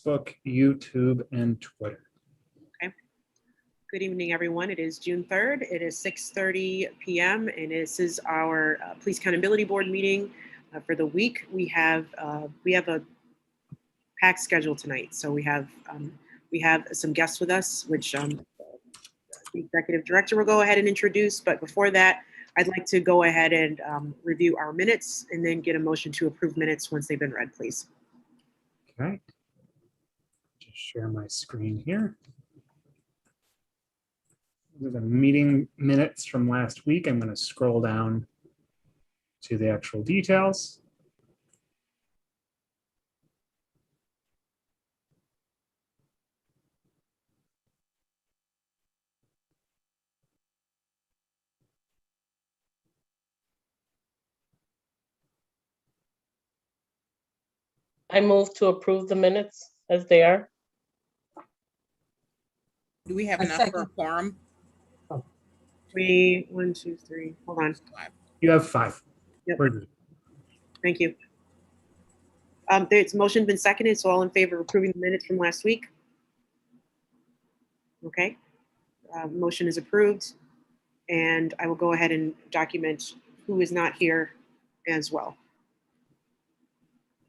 Facebook, YouTube, and Twitter. Okay. Good evening, everyone. It is June 3rd. It is 6:30 p.m. and this is our Police Accountability Board meeting for the week. We have a packed schedule tonight, so we have some guests with us, which the executive director will go ahead and introduce. But before that, I'd like to go ahead and review our minutes and then get a motion to approve minutes once they've been read, please. Okay. Just share my screen here. The meeting minutes from last week. I'm going to scroll down to the actual details. I move to approve the minutes as they are. Do we have enough for a quorum? One, two, three. Hold on. You have 5. Yep. We're good. Thank you. There's motion been seconded, so all in favor of approving the minutes from last week? Okay. Motion is approved, and I will go ahead and document who is not here as well.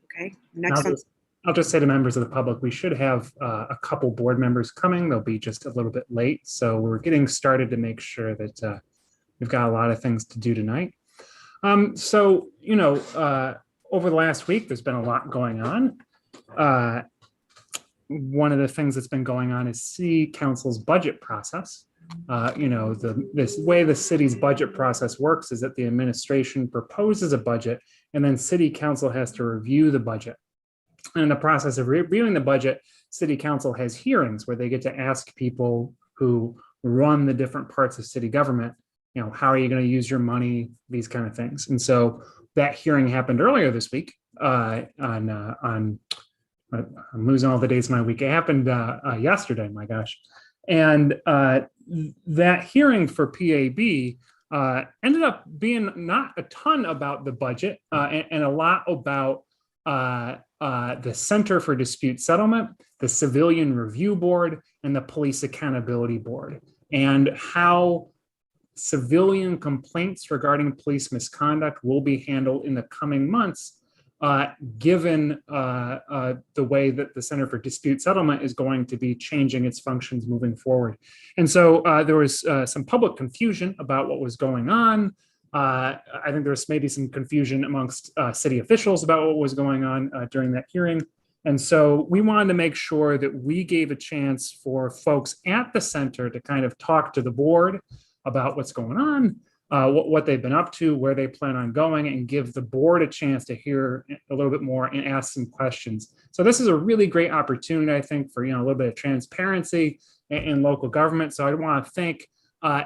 Okay. Next on. I'll just say to members of the public, we should have a couple board members coming. They'll be just a little bit late. So we're getting started to make sure that we've got a lot of things to do tonight. So, you know, over the last week, there's been a lot going on. One of the things that's been going on is City Council's budget process. You know, this way the city's budget process works is that the administration proposes a budget and then City Council has to review the budget. And in the process of reviewing the budget, City Council has hearings where they get to ask people who run the different parts of city government, you know, how are you going to use your money, these kind of things. And so that hearing happened earlier this week I'm losing all the days of my week. It happened yesterday, my gosh. And that hearing for PAB ended up being not a ton about the budget and a lot about the Center for Dispute Settlement, the Civilian Review Board, and the Police Accountability Board, and how civilian complaints regarding police misconduct will be handled in the coming months, given the way that the Center for Dispute Settlement is going to be changing its functions moving forward. And so there was some public confusion about what was going on. I think there was maybe some confusion amongst city officials about what was going on during that hearing. And so we wanted to make sure that we gave a chance for folks at the center to kind of talk to the board about what's going on, what they've been up to, where they plan on going, and give the board a chance to hear a little bit more and ask some questions. So this is a really great opportunity, I think, for, you know, a little bit of transparency in local government. So I want to thank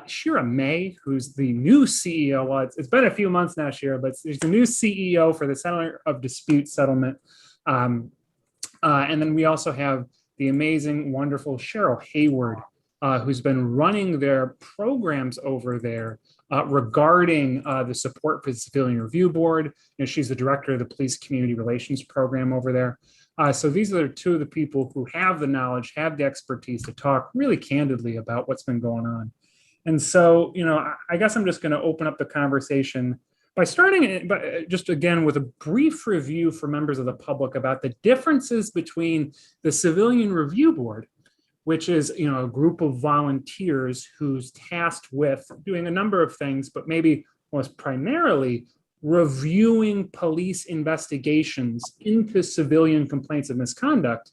Shira May, who's the new CEO. Well, it's been a few months now, Shira, but she's the new CEO for the Center of Dispute Settlement. And then we also have the amazing, wonderful Cheryl Hayward, who's been running their programs over there regarding the support for the Civilian Review Board. You know, she's the director of the Police Community Relations Program over there. So these are 2 of the people who have the knowledge, have the expertise to talk really candidly about what's been going on. And so, you know, I guess I'm just going to open up the conversation by starting just again with a brief review for members of the public about the differences between the Civilian Review Board, which is, you know, a group of volunteers who's tasked with doing a number of things, but maybe most primarily reviewing police investigations into civilian complaints of misconduct,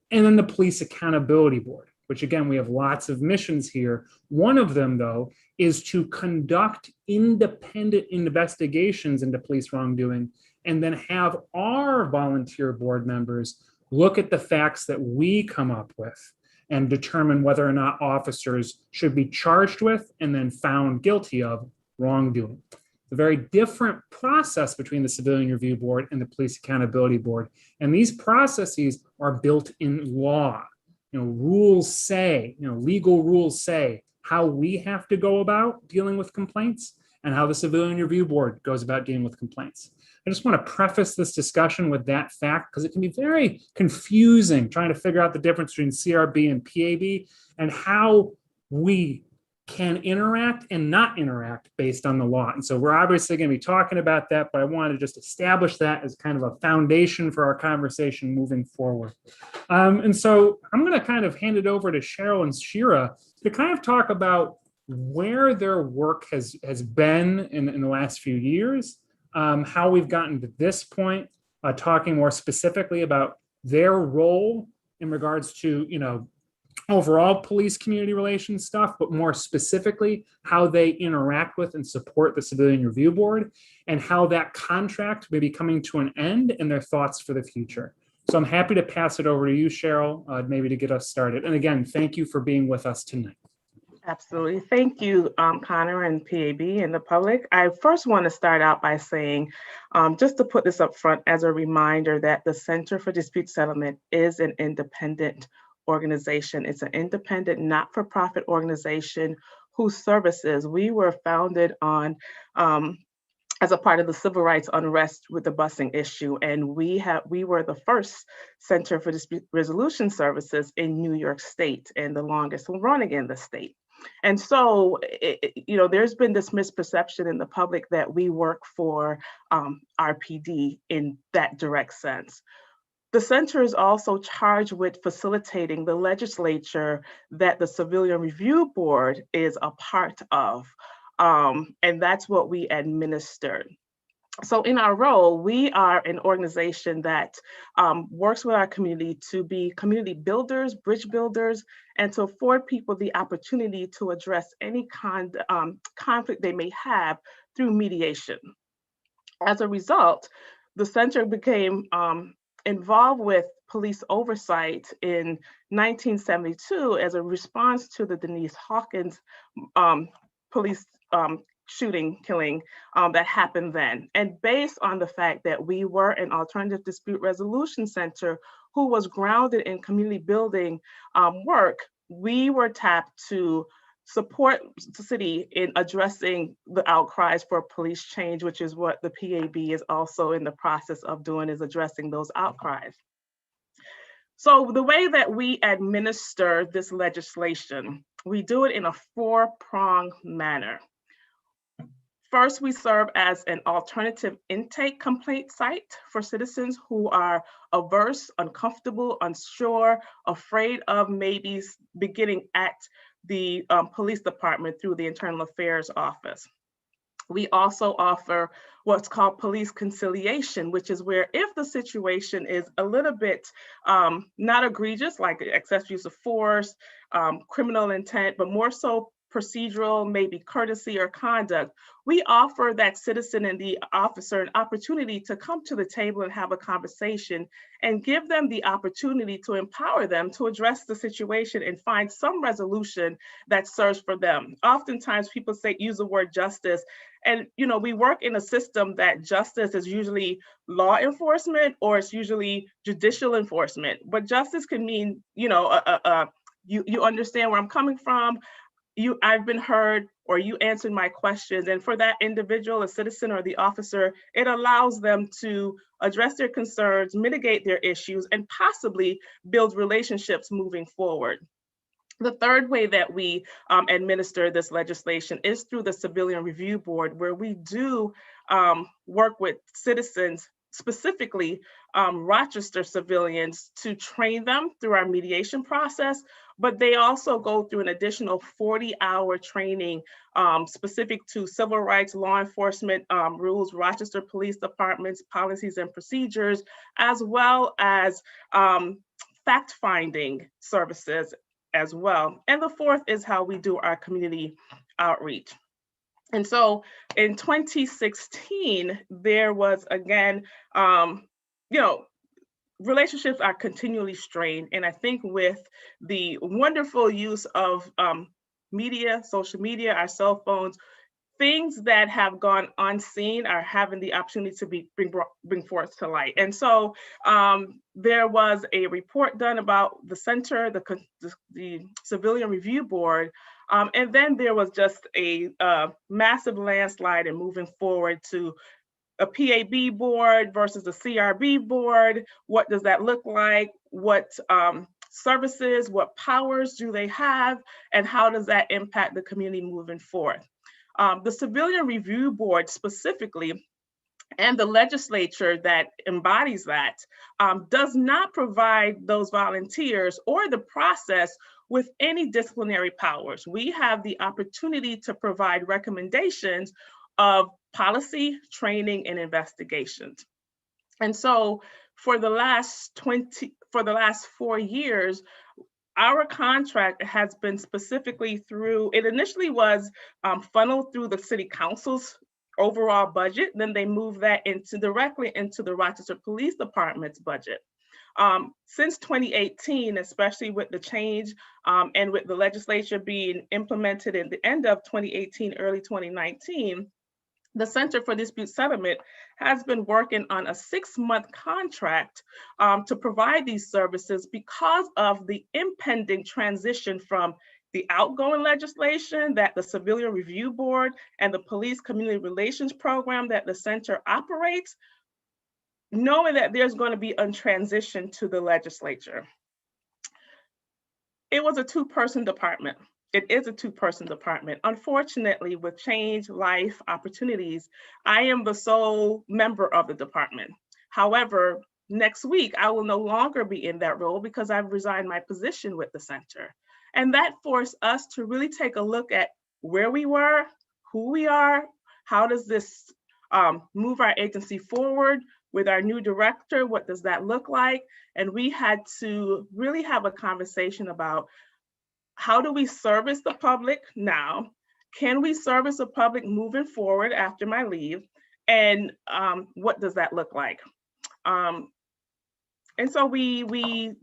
and then the Police Accountability Board, which again, we have lots of missions here. One of them, though, is to conduct independent investigations into police wrongdoing and then have our volunteer board members look at the facts that we come up with and determine whether or not officers should be charged with and then found guilty of wrongdoing. It's a very different process between the Civilian Review Board and the Police Accountability Board. And these processes are built in law. You know, rules say, you know, legal rules say how we have to go about dealing with complaints. and how the Civilian Review Board goes about dealing with complaints. I just want to preface this discussion with that fact because it can be very confusing trying to figure out the difference between CRB and PAB and how we can interact and not interact based on the law. And so we're obviously going to be talking about that, but I wanted to just establish that as kind of a foundation for our conversation moving forward. And so I'm going to kind of hand it over to Cheryl and Shira to kind of talk about where their work has been in the last few years, how we've gotten to this point, talking more specifically about their role in regards to, overall police community relations stuff, but more specifically how they interact with and support the Civilian Review Board and how that contract may be coming to an end and their thoughts for the future. So I'm happy to pass it over to you, Cheryl, maybe to get us started. And again, thank you for being with us tonight. Absolutely. Thank you, Connor and PAB and the public. I first want to start out by saying, just to put this up front as a reminder that the Center for Dispute Settlement is an independent organization. It's an independent, not-for-profit organization whose services we were founded on as a part of the civil rights unrest with the busing issue. And we were the first Center for Dispute Resolution Services in New York State and the longest running in the state. And so, there's been this misperception in the public that we work for RPD in that direct sense. The center is also charged with facilitating the legislature that the Civilian Review Board is a part of. And that's what we administer. So in our role, we are an organization that works with our community to be community builders, bridge builders, and to afford people the opportunity to address any conflict they may have through mediation. As a result, the center became involved with police oversight in 1972 as a response to the Denise Hawkins police killing that happened then. And based on the fact that we were an alternative dispute resolution center who was grounded in community building work, we were tapped to support the city in addressing the outcries for police change, which is what the PAB is also in the process of doing, is addressing those outcries. So the way that we administer this legislation, we do it in a four-pronged manner. First, we serve as an alternative intake complaint site for citizens who are averse, uncomfortable, unsure, afraid of maybe beginning at the police department through the Internal Affairs Office. We also offer what's called police conciliation, which is where if the situation is a little bit not egregious, like excessive use of force, criminal intent, but more so procedural, maybe courtesy or conduct, we offer that citizen and the officer an opportunity to come to the table and have a conversation and give them the opportunity to empower them to address the situation and find some resolution that serves for them. Oftentimes people use the word justice, and we work in a system that justice is usually law enforcement or it's usually judicial enforcement, but justice can mean, you understand where I'm coming from, I've been heard, or you answered my questions. And for that individual, a citizen or the officer, it allows them to address their concerns, mitigate their issues, and possibly build relationships moving forward. The third way that we administer this legislation is through the Civilian Review Board, where we do work with citizens, specifically Rochester civilians, to train them through our mediation process, but they also go through an additional 40-hour training specific to civil rights, law enforcement rules, Rochester Police Department's policies and procedures, as well as fact-finding services as well. And the fourth is how we do our community outreach. And so in 2016, there was again, relationships are continually strained. And I think with the wonderful use of media, social media, our cell phones, things that have gone unseen are having the opportunity to bring forth to light. And so there was a report done about the center, the Civilian Review Board, And then there was just a massive landslide in moving forward to a PAB board versus a CRB board. What does that look like? What services, what powers do they have? And how does that impact the community moving forward? The Civilian Review Board specifically, and the legislature that embodies that, does not provide those volunteers or the process with any disciplinary powers. We have the opportunity to provide recommendations of policy, training, and investigations. And so for the last 4 years, our contract has been specifically through, it initially was funneled through the city council's overall budget, then they moved that directly into the Rochester Police Department's budget. Since 2018, especially with the change and with the legislature being implemented in the end of 2018, early 2019, the Center for Dispute Settlement has been working on a 6-month contract to provide these services because of the impending transition from the outgoing legislation that the Civilian Review Board and the Police Community Relations Program that the center operates, knowing that there's going to be a transition to the legislature. It was a 2-person department. It is a 2-person department. Unfortunately, with change, life, opportunities, I am the sole member of the department. However, next week, I will no longer be in that role because I've resigned my position with the center. And that forced us to really take a look at where we were, who we are, how does this move our agency forward with our new director, what does that look like? And we had to really have a conversation about how do we service the public now? Can we service the public moving forward after my leave? And what does that look like? And so we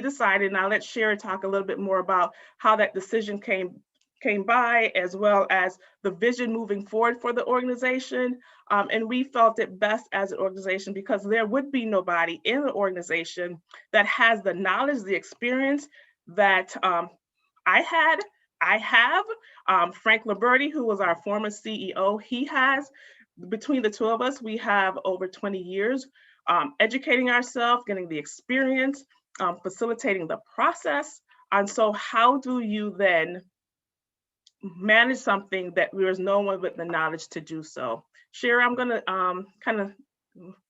decided, and I'll let Sherry talk a little bit more about how that decision came by, as well as the vision moving forward for the organization. And we felt it best as an organization because there would be nobody in the organization that has the knowledge, the experience that I have. Frank Liberty, who was our former CEO, he has. Between the two of us, we have over 20 years educating ourselves, getting the experience, facilitating the process. And so how do you then manage something that there is no one with the knowledge to do so? Sherry, I'm gonna kind of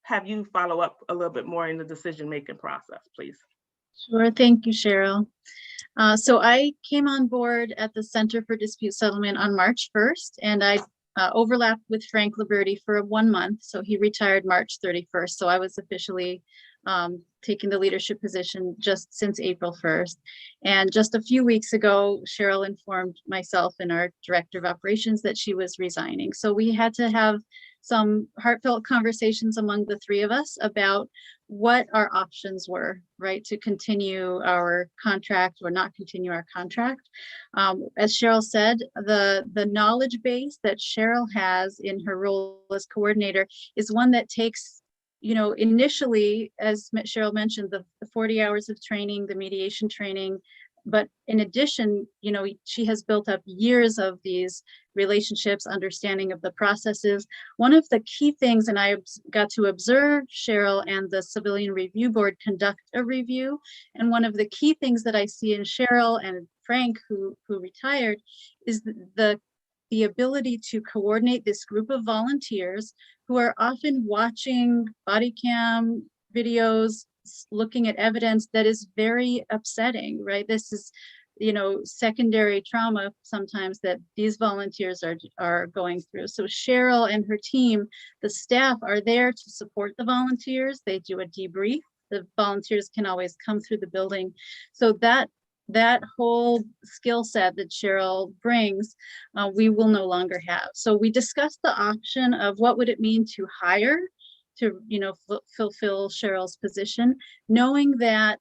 have you follow up a little bit more in the decision-making process, please. Sure, thank you, Cheryl. So I came on board at the Center for Dispute Settlement on March 1st, and I overlapped with Frank Liberty for 1 month. So he retired March 31st. So I was officially taking the leadership position just since April 1st. And just a few weeks ago, Cheryl informed myself and our director of operations that she was resigning. So we had to have some heartfelt conversations among the 3 of us about what our options were, right, to continue our contract or not continue our contract. As Cheryl said, the knowledge base that Cheryl has in her role as coordinator is one that takes, you know, initially, as Cheryl mentioned, the 40 hours of training, the mediation training, but in addition, you know, she has built up years of these relationships, understanding of the processes. One of the key things, and I got to observe Cheryl and the Civilian Review Board conduct a review. And one of the key things that I see in Cheryl and Frank, who retired, is the ability to coordinate this group of volunteers who are often watching body cam videos, looking at evidence that is very upsetting, right? This is, you know, secondary trauma sometimes that these volunteers are going through. So Cheryl and her team, the staff, are there to support the volunteers. They do a debrief. The volunteers can always come through the building. So that whole skill set that Cheryl brings, we will no longer have. So we discussed the option of what would it mean to hire to, you know, fulfill Cheryl's position, knowing that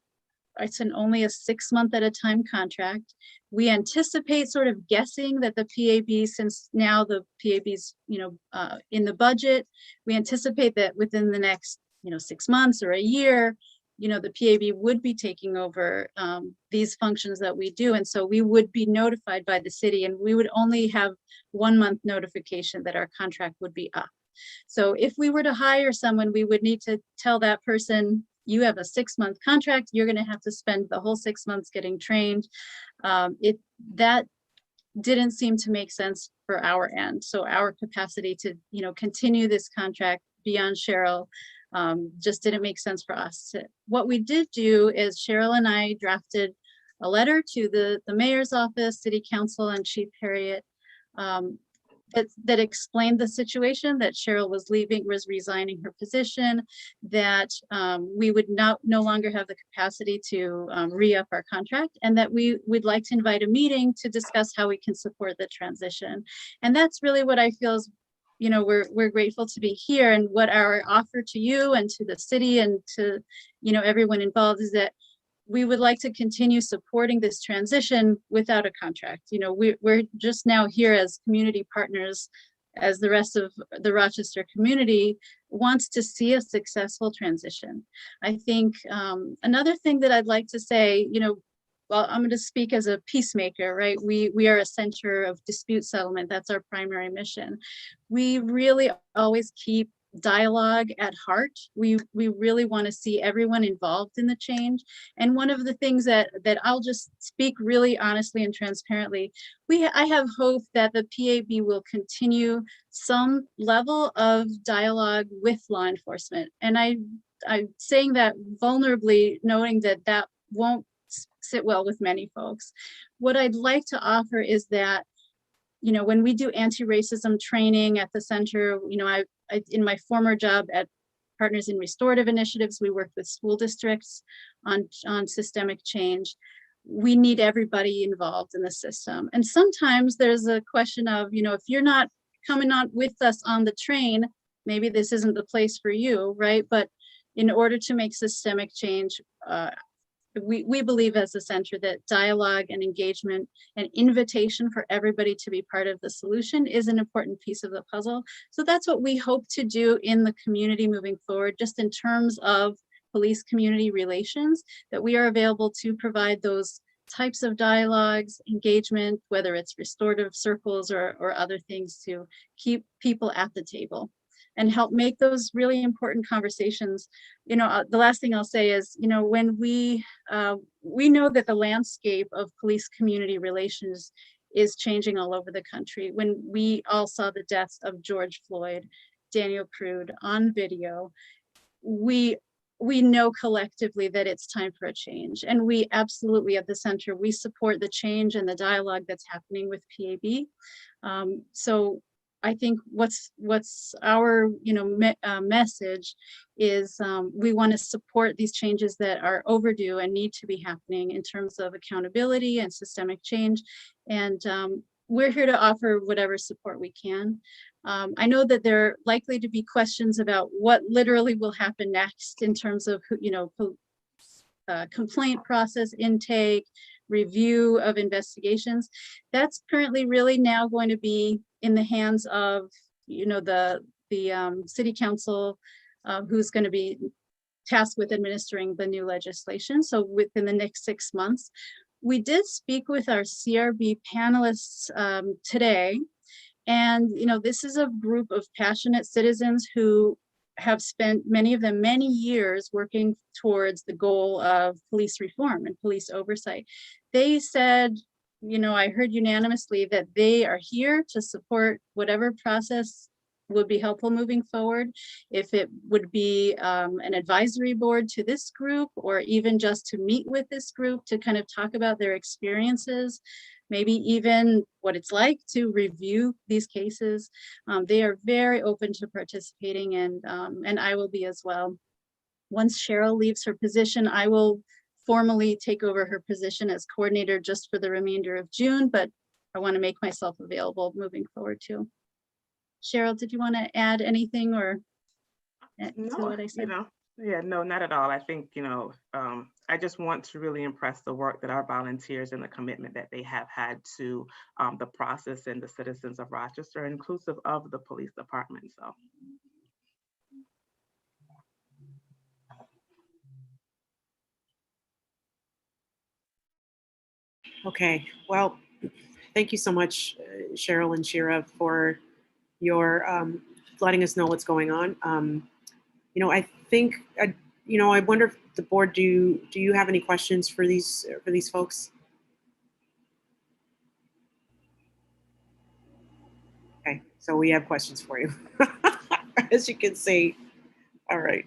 it's only a 6-month at a time contract. We anticipate sort of guessing that the PAB, since now the PAB's, you know, in the budget, we anticipate that within the next, you know, 6 months or a year, the PAB would be taking over these functions that we do. And so we would be notified by the city, and we would only have 1 month notification that our contract would be up. So if we were to hire someone, we would need to tell that person, you have a 6-month contract, you're going to have to spend the whole 6 months getting trained. That didn't seem to make sense for our end. So our capacity to, continue this contract beyond Cheryl just didn't make sense for us. What we did do is Cheryl and I drafted a letter to the mayor's office, city council, and Chief Harriet that explained the situation, that Cheryl was resigning her position, that we would no longer have the capacity to re-up our contract, and that we would like to invite a meeting to discuss how we can support the transition. And that's really what I feel is, we're grateful to be here, and what our offer to you and to the city and to, everyone involved is that we would like to continue supporting this transition without a contract. We're just now here as community partners, as the rest of the Rochester community wants to see a successful transition. I think another thing that I'd like to say, well, I'm going to speak as a peacemaker, right? We are a center of dispute settlement. That's our primary mission. We really always keep dialogue at heart. We really want to see everyone involved in the change. And one of the things that I'll just speak really honestly and transparently, I have hope that the PAB will continue some level of dialogue with law enforcement. And I'm saying that vulnerably, knowing that won't sit well with many folks. What I'd like to offer is that, when we do anti-racism training at the center, I in my former job at Partners in Restorative Initiatives, we worked with school districts on systemic change. We need everybody involved in the system. And sometimes there's a question of, if you're not coming on with us on the train, maybe this isn't the place for you, right? But in order to make systemic change, we believe as a center that dialogue and engagement and invitation for everybody to be part of the solution is an important piece of the puzzle. So that's what we hope to do in the community moving forward, just in terms of police community relations, that we are available to provide those types of dialogues, engagement, whether it's restorative circles or other things, to keep people at the table and help make those really important conversations. The last thing I'll say is, when we know that the landscape of police community relations is changing all over the country. When we all saw the deaths of George Floyd, Daniel Crude on video, we know collectively that it's time for a change. And we absolutely at the center, we support the change and the dialogue that's happening with PAB. So I think what's our message is we want to support these changes that are overdue and need to be happening in terms of accountability and systemic change. And we're here to offer whatever support we can. I know that there are likely to be questions about what literally will happen next in terms of complaint process intake, review of investigations. That's currently really now going to be in the hands of the city council, who's going to be tasked with administering the new legislation. So within the next 6 months, we did speak with our CRB panelists today, and this is a group of passionate citizens who have spent, many of them, many years working towards the goal of police reform and police oversight. They said, I heard unanimously that they are here to support whatever process would be helpful moving forward. If it would be an advisory board to this group, or even just to meet with this group to kind of talk about their experiences, maybe even what it's like to review these cases. They are very open to participating, and I will be as well. Once Cheryl leaves her position, I will formally take over her position as coordinator just for the remainder of June, but I want to make myself available moving forward too. Cheryl, did you want to add anything or to what I said? Yeah, no, not at all. I think, I just want to really impress the work that our volunteers and the commitment that they have had to the process and the citizens of Rochester, inclusive of the police department. So. Okay, well, thank you so much, Cheryl and Shira, for your letting us know what's going on. I think, I wonder if the board, do you have any questions for these folks? Okay, so we have questions for you, as you can see. All right.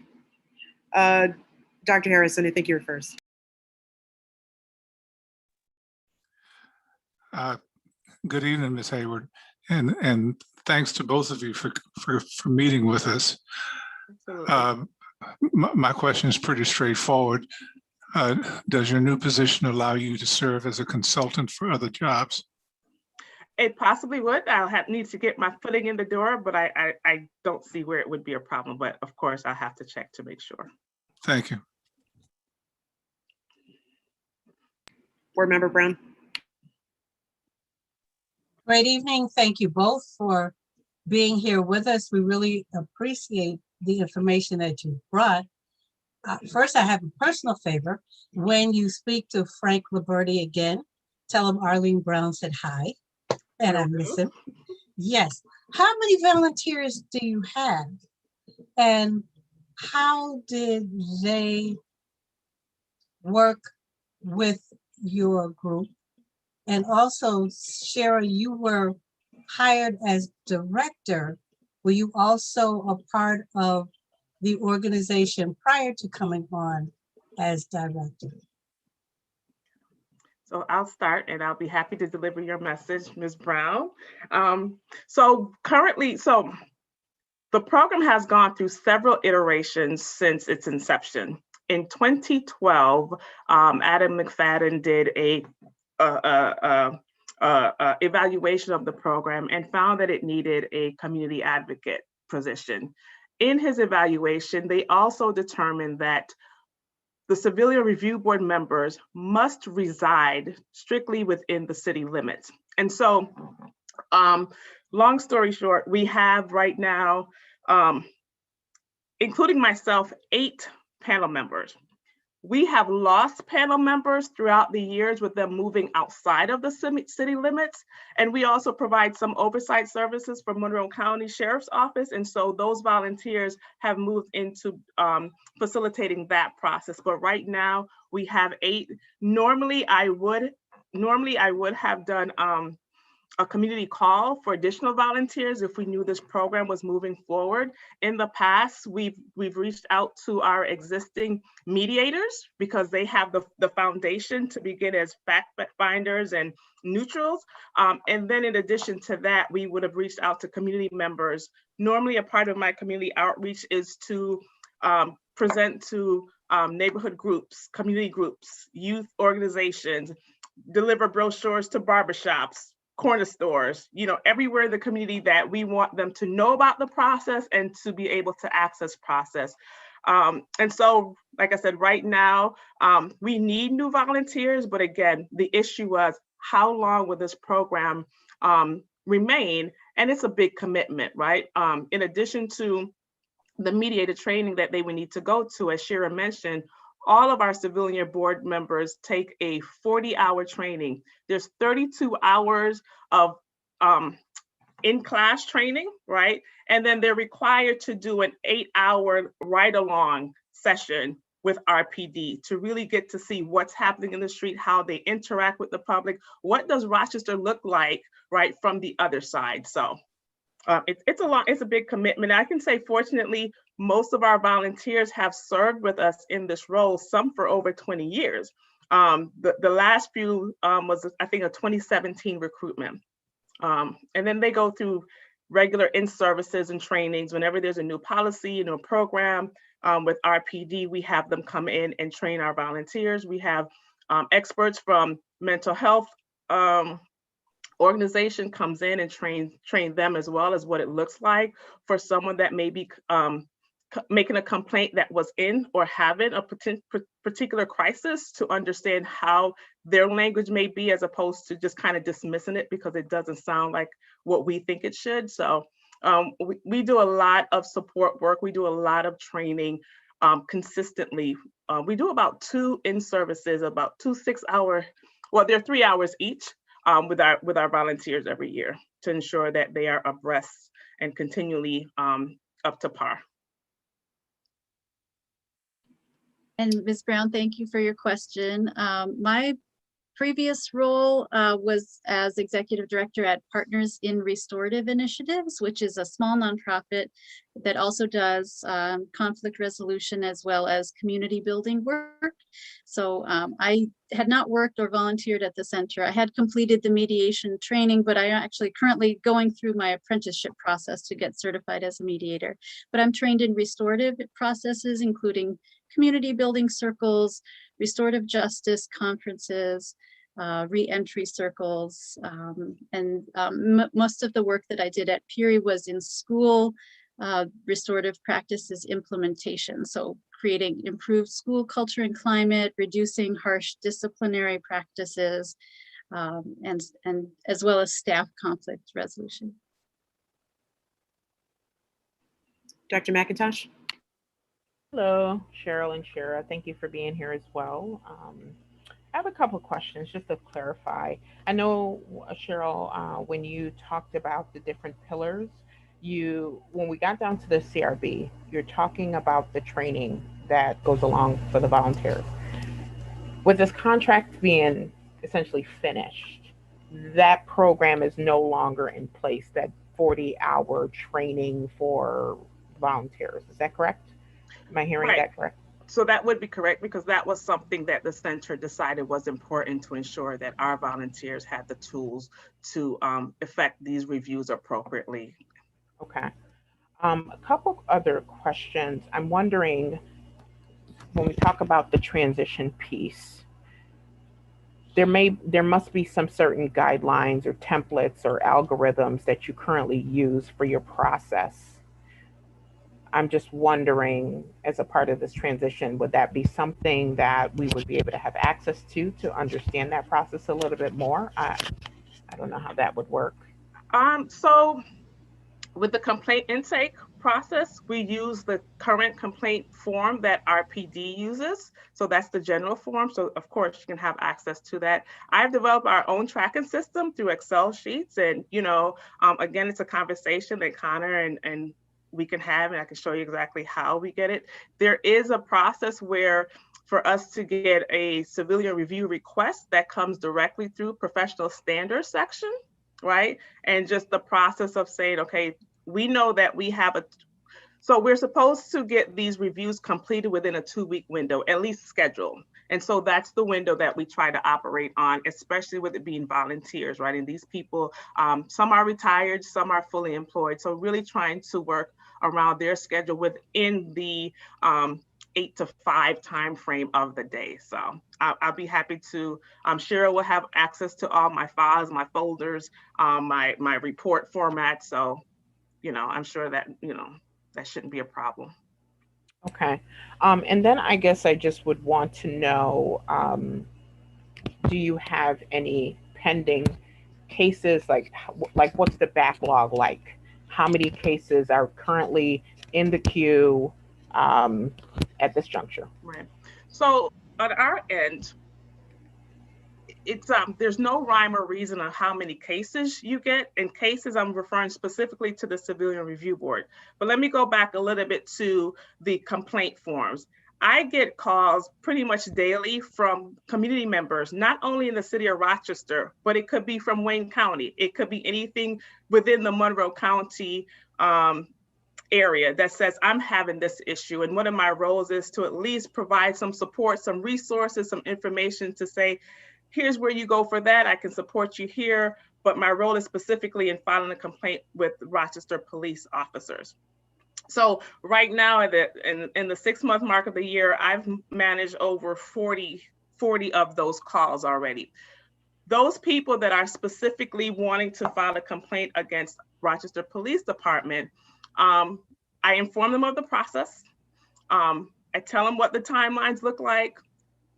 Dr. Harrison, I think you're first. Good evening, Ms. Hayward, and thanks to both of you for meeting with us. My question is pretty straightforward. Does your new position allow you to serve as a consultant for other jobs? It possibly would. I'll need to get my footing in the door, but I don't see where it would be a problem. But of course, I'll have to check to make sure. Thank you. Board Member Brown. Great evening. Thank you both for being here with us. We really appreciate the information that you brought. First, I have a personal favor. When you speak to Frank Liberty again, tell him Arlene Brown said hi, and I miss him. Yes. How many volunteers do you have? And how did they work with your group? And also, Cheryl, you were hired as director. Were you also a part of the organization prior to coming on as director? So I'll start and I'll be happy to deliver your message, Ms. Brown. So currently, the program has gone through several iterations since its inception. In 2012, Adam McFadden did a evaluation of the program and found that it needed a community advocate position. In his evaluation, they also determined that the Civilian Review Board members must reside strictly within the city limits. And so, long story short, we have right now, including myself, 8 panel members. We have lost panel members throughout the years with them moving outside of the city limits. And we also provide some oversight services for Monroe County Sheriff's Office. And so those volunteers have moved into facilitating that process. But right now we have 8. Normally I would have done a community call for additional volunteers if we knew this program was moving forward. In the past, we've reached out to our existing mediators because they have the foundation to begin as fact finders and neutrals. And then in addition to that, we would have reached out to community members. Normally a part of my community outreach is to present to neighborhood groups, community groups, youth organizations, deliver brochures to barbershops, corner stores, everywhere in the community that we want them to know about the process and to be able to access process. And so, like I said, right now, we need new volunteers, but again, the issue was how long will this program remain? And it's a big commitment, right? In addition to the mediator training that they would need to go to, as Shira mentioned, all of our civilian board members take a 40-hour training. There's 32 hours of in-class training, right? And then they're required to do an 8-hour ride-along session with RPD to really get to see what's happening in the street, how they interact with the public. What does Rochester look like, right, from the other side? So it's a big commitment. I can say, fortunately, most of our volunteers have served with us in this role, some for over 20 years. The last few was, I think, a 2017 recruitment. And then they go through regular in-services and trainings. Whenever there's a new policy, a new program with RPD, we have them come in and train our volunteers. We have experts from mental health organization comes in and train them as well as what it looks like for someone that may be making a complaint that was in or having a particular crisis, to understand how their language may be, as opposed to just kind of dismissing it because it doesn't sound like what we think it should. So we do a lot of support work. We do a lot of training consistently. We do about 2 in-services, about 2 6-hour well, they're 3 hours each with our volunteers every year to ensure that they are abreast and continually up to par. And Ms. Brown, thank you for your question. My previous role was as executive director at Partners in Restorative Initiatives, which is a small nonprofit that also does conflict resolution as well as community building work. So I had not worked or volunteered at the center. I had completed the mediation training, but I actually currently going through my apprenticeship process to get certified as a mediator. But I'm trained in restorative processes, including community building circles, restorative justice conferences, re-entry circles, and most of the work that I did at Peary was in school restorative practices implementation. So creating improved school culture and climate, reducing harsh disciplinary practices, and as well as staff conflict resolution. Dr. McIntosh? Hello, Cheryl and Shara. Thank you for being here as well. I have a couple of questions just to clarify. I know, Cheryl, when you talked about the different pillars, when we got down to the CRB, you're talking about the training that goes along for the volunteers. With this contract being essentially finished, that program is no longer in place, that 40-hour training for volunteers. Is that correct? Am I hearing that correct? So that would be correct, because that was something that the center decided was important to ensure that our volunteers had the tools to effect these reviews appropriately. Okay. A couple other questions. I'm wondering, when we talk about the transition piece, there must be some certain guidelines or templates or algorithms that you currently use for your process. I'm just wondering, as a part of this transition, would that be something that we would be able to have access to understand that process a little bit more? I don't know how that would work. So with the complaint intake process, we use the current complaint form that our PD uses. So that's the general form. So of course you can have access to that. I've developed our own tracking system through Excel sheets. And, again, it's a conversation that Connor and we can have, and I can show you exactly how we get it. There is a process where for us to get a civilian review request that comes directly through professional standards section, right? And just the process of saying, okay, we know that we have so we're supposed to get these reviews completed within a 2-week window, at least scheduled. And so that's the window that we try to operate on, especially with it being volunteers, right? And these people, some are retired, some are fully employed. So really trying to work around their schedule within the 8 to 5 time frame of the day. So I'll be happy to, Shira will have access to all my files, my folders, my report format. So, I'm sure that, that shouldn't be a problem. Okay. And then I guess I just would want to know, do you have any pending cases? Like what's the backlog like? How many cases are currently in the queue at this juncture? Right. So on our end, it's there's no rhyme or reason on how many cases you get. In cases, I'm referring specifically to the Civilian Review Board. But let me go back a little bit to the complaint forms. I get calls pretty much daily from community members, not only in the city of Rochester, but it could be from Wayne County. It could be anything within the Monroe County area that says, I'm having this issue. And one of my roles is to at least provide some support, some resources, some information to say, here's where you go for that. I can support you here. But my role is specifically in filing a complaint with Rochester police officers. So right now in the 6-month mark of the year, I've managed over 40 of those calls already. Those people that are specifically wanting to file a complaint against Rochester Police Department, I inform them of the process. I tell them what the timelines look like.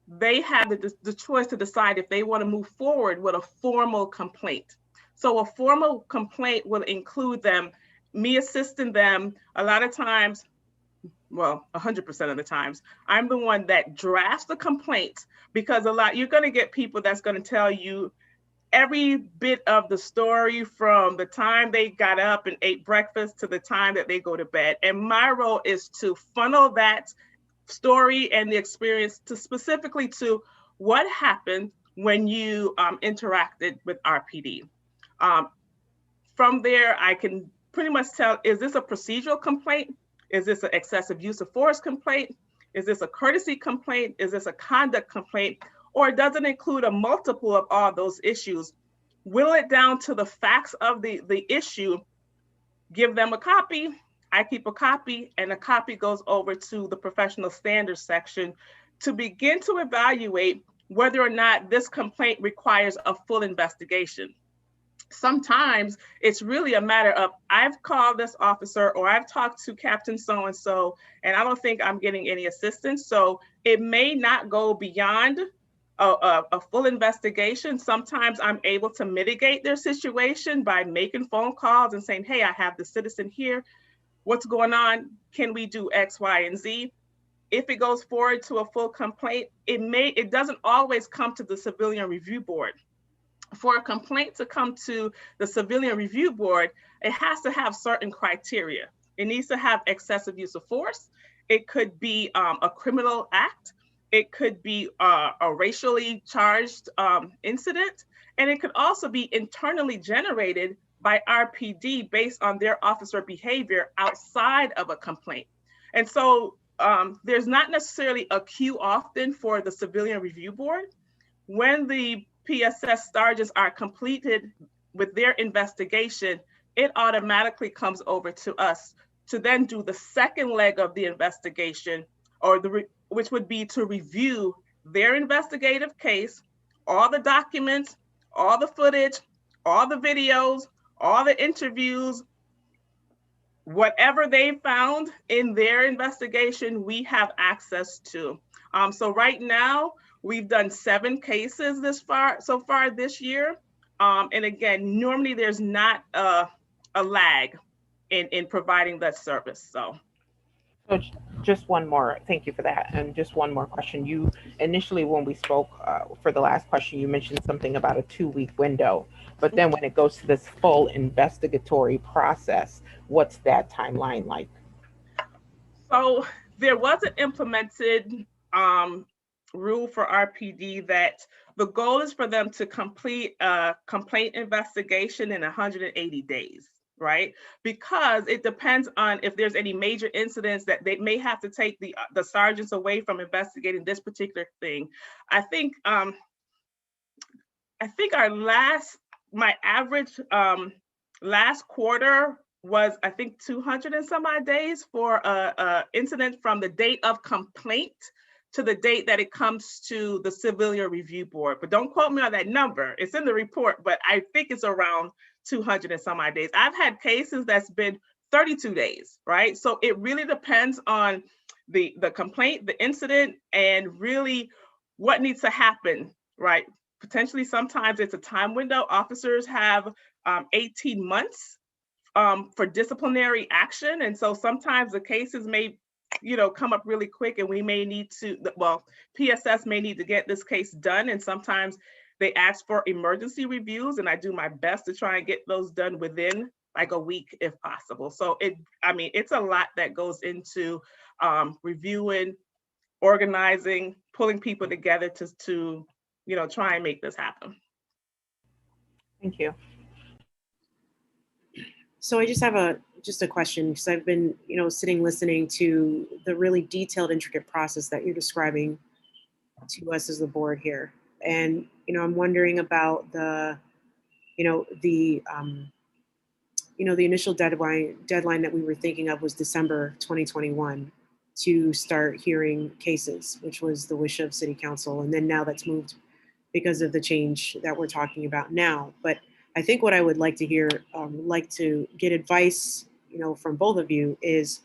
They have the choice to decide if they want to move forward with a formal complaint. So a formal complaint will include me assisting them. A lot of times well, 100% of the times, I'm the one that drafts the complaint, because you're going to get people that's going to tell you every bit of the story from the time they got up and ate breakfast to the time that they go to bed. And my role is to funnel that story and the experience to specifically to what happened when you interacted with RPD. From there, I can pretty much tell, is this a procedural complaint? Is this an excessive use of force complaint? Is this a courtesy complaint? Is this a conduct complaint? Or does it include a multiple of all those issues? Whittle it down to the facts of the issue, give them a copy. I keep a copy, and a copy goes over to the professional standards section to begin to evaluate whether or not this complaint requires a full investigation. Sometimes it's really a matter of, I've called this officer or I've talked to Captain so-and-so, and I don't think I'm getting any assistance. So it may not go beyond a full investigation. Sometimes I'm able to mitigate their situation by making phone calls and saying, hey, I have the citizen here. What's going on? Can we do X, Y, and Z? If it goes forward to a full complaint, it doesn't always come to the Civilian Review Board. For a complaint to come to the Civilian Review Board, it has to have certain criteria. It needs to have excessive use of force. It could be a criminal act. It could be a racially charged incident. And it could also be internally generated by RPD based on their officer behavior outside of a complaint. And so there's not necessarily a queue often for the Civilian Review Board. When the PSS sergeants are completed with their investigation, it automatically comes over to us to then do the second leg of the investigation, which would be to review their investigative case, all the documents, all the footage, all the videos, all the interviews, whatever they found in their investigation, we have access to. So right now, we've done 7 cases so far this year. And again, normally there's not a lag in providing that service. So just one more, thank you for that. And just one more question. You initially, when we spoke for the last question, you mentioned something about a 2-week window, but then when it goes to this full investigatory process, what's that timeline like? So there was an implemented rule for RPD that the goal is for them to complete a complaint investigation in 180 days. Right? Because it depends on if there's any major incidents that they may have to take the sergeants away from investigating this particular thing. I think my average last quarter was, I think, 200 and some odd days for a incident from the date of complaint to the date that it comes to the Civilian Review Board. But don't quote me on that number. It's in the report, but I think it's around 200 and some odd days. I've had cases that's been 32 days, right? So it really depends on the complaint, the incident, and really what needs to happen, right? Potentially, sometimes it's a time window. Officers have 18 months for disciplinary action. And so sometimes the cases may come up really quick, and we may need to, PSS may need to get this case done. And sometimes they ask for emergency reviews, and I do my best to try and get those done within like a week if possible. So it's a lot that goes into reviewing, organizing, pulling people together to try and make this happen. Thank you. So I just have a question, because I've been, sitting listening to the really detailed, intricate process that you're describing to us as the board here. And, I'm wondering about the initial deadline that we were thinking of was December 2021 to start hearing cases, which was the wish of City Council. And then now that's moved because of the change that we're talking about now. But I think what I would like to hear, like to get advice, from both of you is,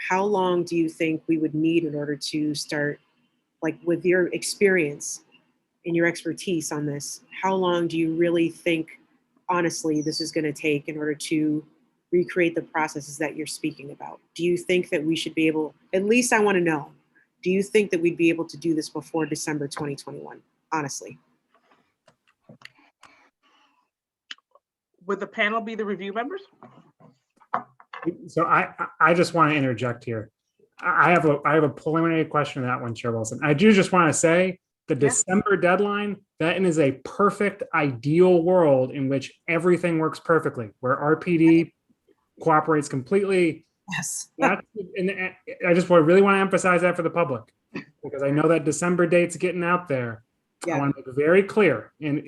how long do you think we would need in order to start, like with your experience and your expertise on this, how long do you really think, honestly, this is going to take in order to recreate the processes that you're speaking about? Do you think that we should be able, at least I want to know, do you think that we'd be able to do this before December 2021, honestly? Would the panel be the review members? So I just want to interject here. I have a preliminary question on that one, Chair Wilson. I do just want to say the December deadline, that is a perfect ideal world in which everything works perfectly, where RPD cooperates completely. Yes. And I just really want to emphasize that for the public, because I know that December date's getting out there. Yeah. I want to make it very clear, and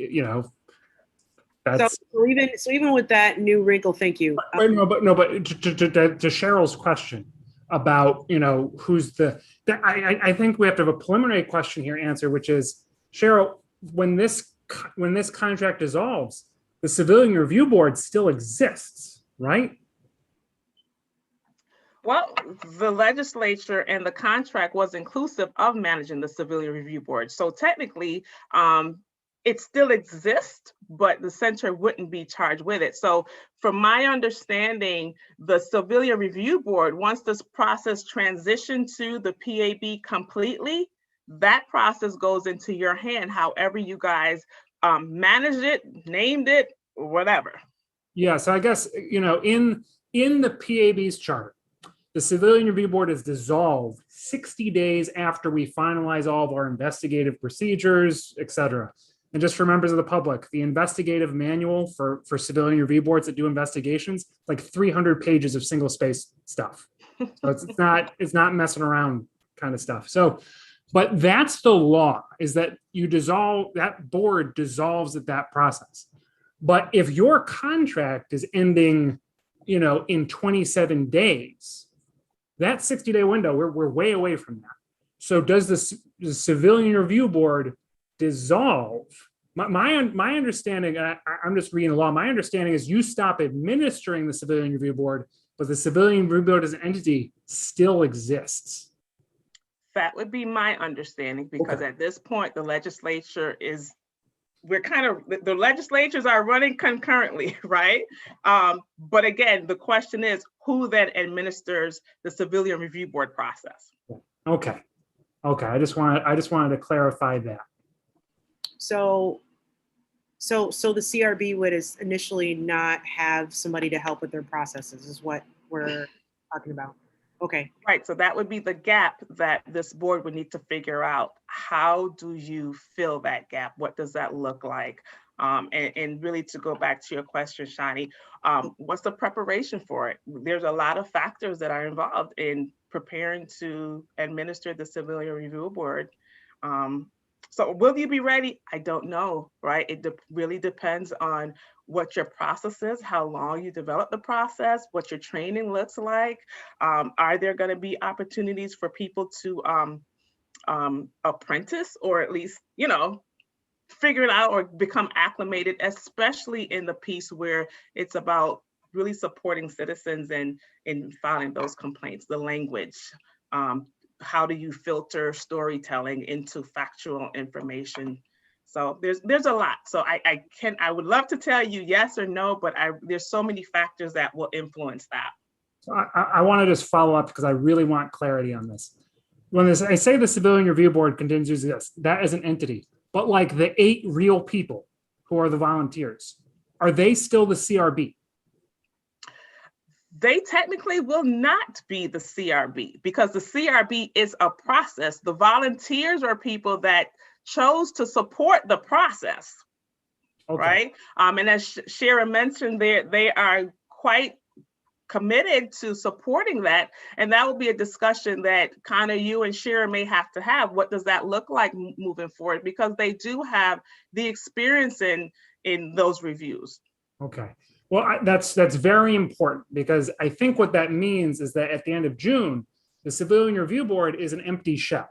that's so even with that new wrinkle, thank you. but to Cheryl's question about who's I think we have to have a preliminary question here answer, which is, Cheryl, when this contract dissolves, the Civilian Review Board still exists, right? Well, the legislature and the contract was inclusive of managing the Civilian Review Board. So technically, it still exists, but the center wouldn't be charged with it. So from my understanding, the Civilian Review Board, once this process transitioned to the PAB completely, that process goes into your hand, however you guys managed it, named it, whatever. Yeah, so I guess, in the PAB's chart, the Civilian Review Board is dissolved 60 days after we finalize all of our investigative procedures, et cetera. And just for members of the public, the investigative manual for civilian review boards that do investigations, like 300 pages of single space stuff. So it's not messing around kind of stuff. So, but that's the law, is that that board dissolves at that process. But if your contract is ending, in 27 days, that 60-day window, we're way away from that. So does the Civilian Review Board dissolve? My understanding, I'm just reading the law, my understanding is you stop administering the Civilian Review Board, but the Civilian Review Board as an entity still exists. That would be my understanding, because at this point, the legislature the legislatures are running concurrently, right? But again, the question is, who then administers the Civilian Review Board process? Okay. I just wanted to clarify that. So the CRB would initially not have somebody to help with their processes, is what we're talking about. Okay. Right. So that would be the gap that this board would need to figure out. How do you fill that gap? What does that look like? And really, to go back to your question, Shani, what's the preparation for it? There's a lot of factors that are involved in preparing to administer the Civilian Review Board. So will you be ready? I don't know, right? It really depends on what your process is, how long you develop the process, what your training looks like. Are there going to be opportunities for people to apprentice, or at least, figure it out or become acclimated, especially in the piece where it's about really supporting citizens and in filing those complaints, the language. How do you filter storytelling into factual information? So there's a lot. So I would love to tell you yes or no, but there's so many factors that will influence that. So I want to just follow up, because I really want clarity on this. When I say the Civilian Review Board continues to exist, that is an entity, but like the 8 real people who are the volunteers, are they still the CRB? They technically will not be the CRB, because the CRB is a process. The volunteers are people that chose to support the process, right? And as Shara mentioned, they are quite committed to supporting that. And that will be a discussion that Connor, you and Shara may have to have. What does that look like moving forward? Because they do have the experience in those reviews. Okay. Well, that's very important, because I think what that means is that at the end of June, the Civilian Review Board is an empty shell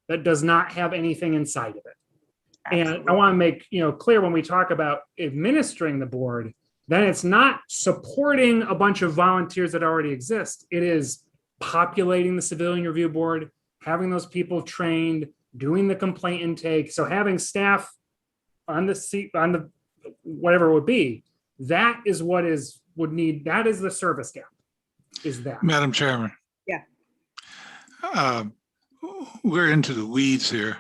that does not have anything inside of it. Absolutely. And I want to make clear, when we talk about administering the board, then it's not supporting a bunch of volunteers that already exist. It is populating the Civilian Review Board, having those people trained, doing the complaint intake. So having staff on the seat, on the whatever it would be, that is what is would need, that is the service gap, is that. Madam Chairman. Yeah. We're into the weeds here,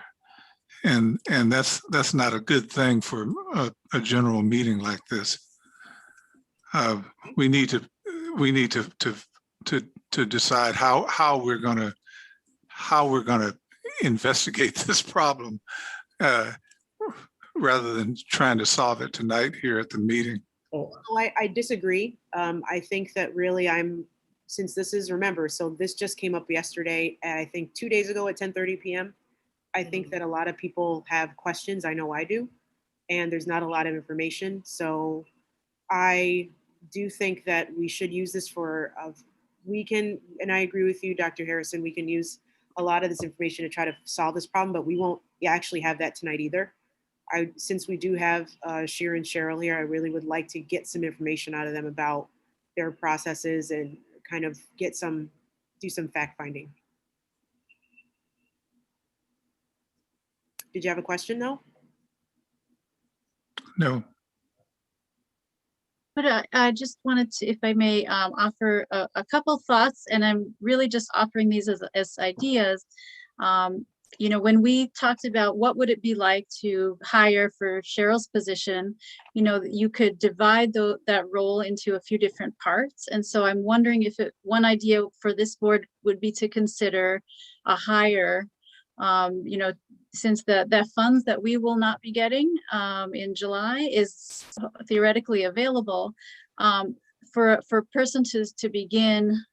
and that's not a good thing for a general meeting like this. We need to decide how we're gonna investigate this problem rather than trying to solve it tonight here at the meeting. Oh, I disagree. I think that really since this is, remember, so this just came up yesterday, and I think 2 days ago at 10:30 p.m. I think that a lot of people have questions. I know I do. And there's not a lot of information. So I do think that we should use this and I agree with you, Dr. Harrison, we can use a lot of this information to try to solve this problem, but we won't actually have that tonight either. Since we do have Shira and Cheryl here, I really would like to get some information out of them about their processes and kind of do some fact finding. Did you have a question though? No. But I just wanted to, if I may, offer a couple thoughts, and I'm really just offering these as ideas. When we talked about what would it be like to hire for Cheryl's position, you could divide that role into a few different parts. And so I'm wondering if one idea for this board would be to consider a hire, since the funds that we will not be getting in July is theoretically available for a person to begin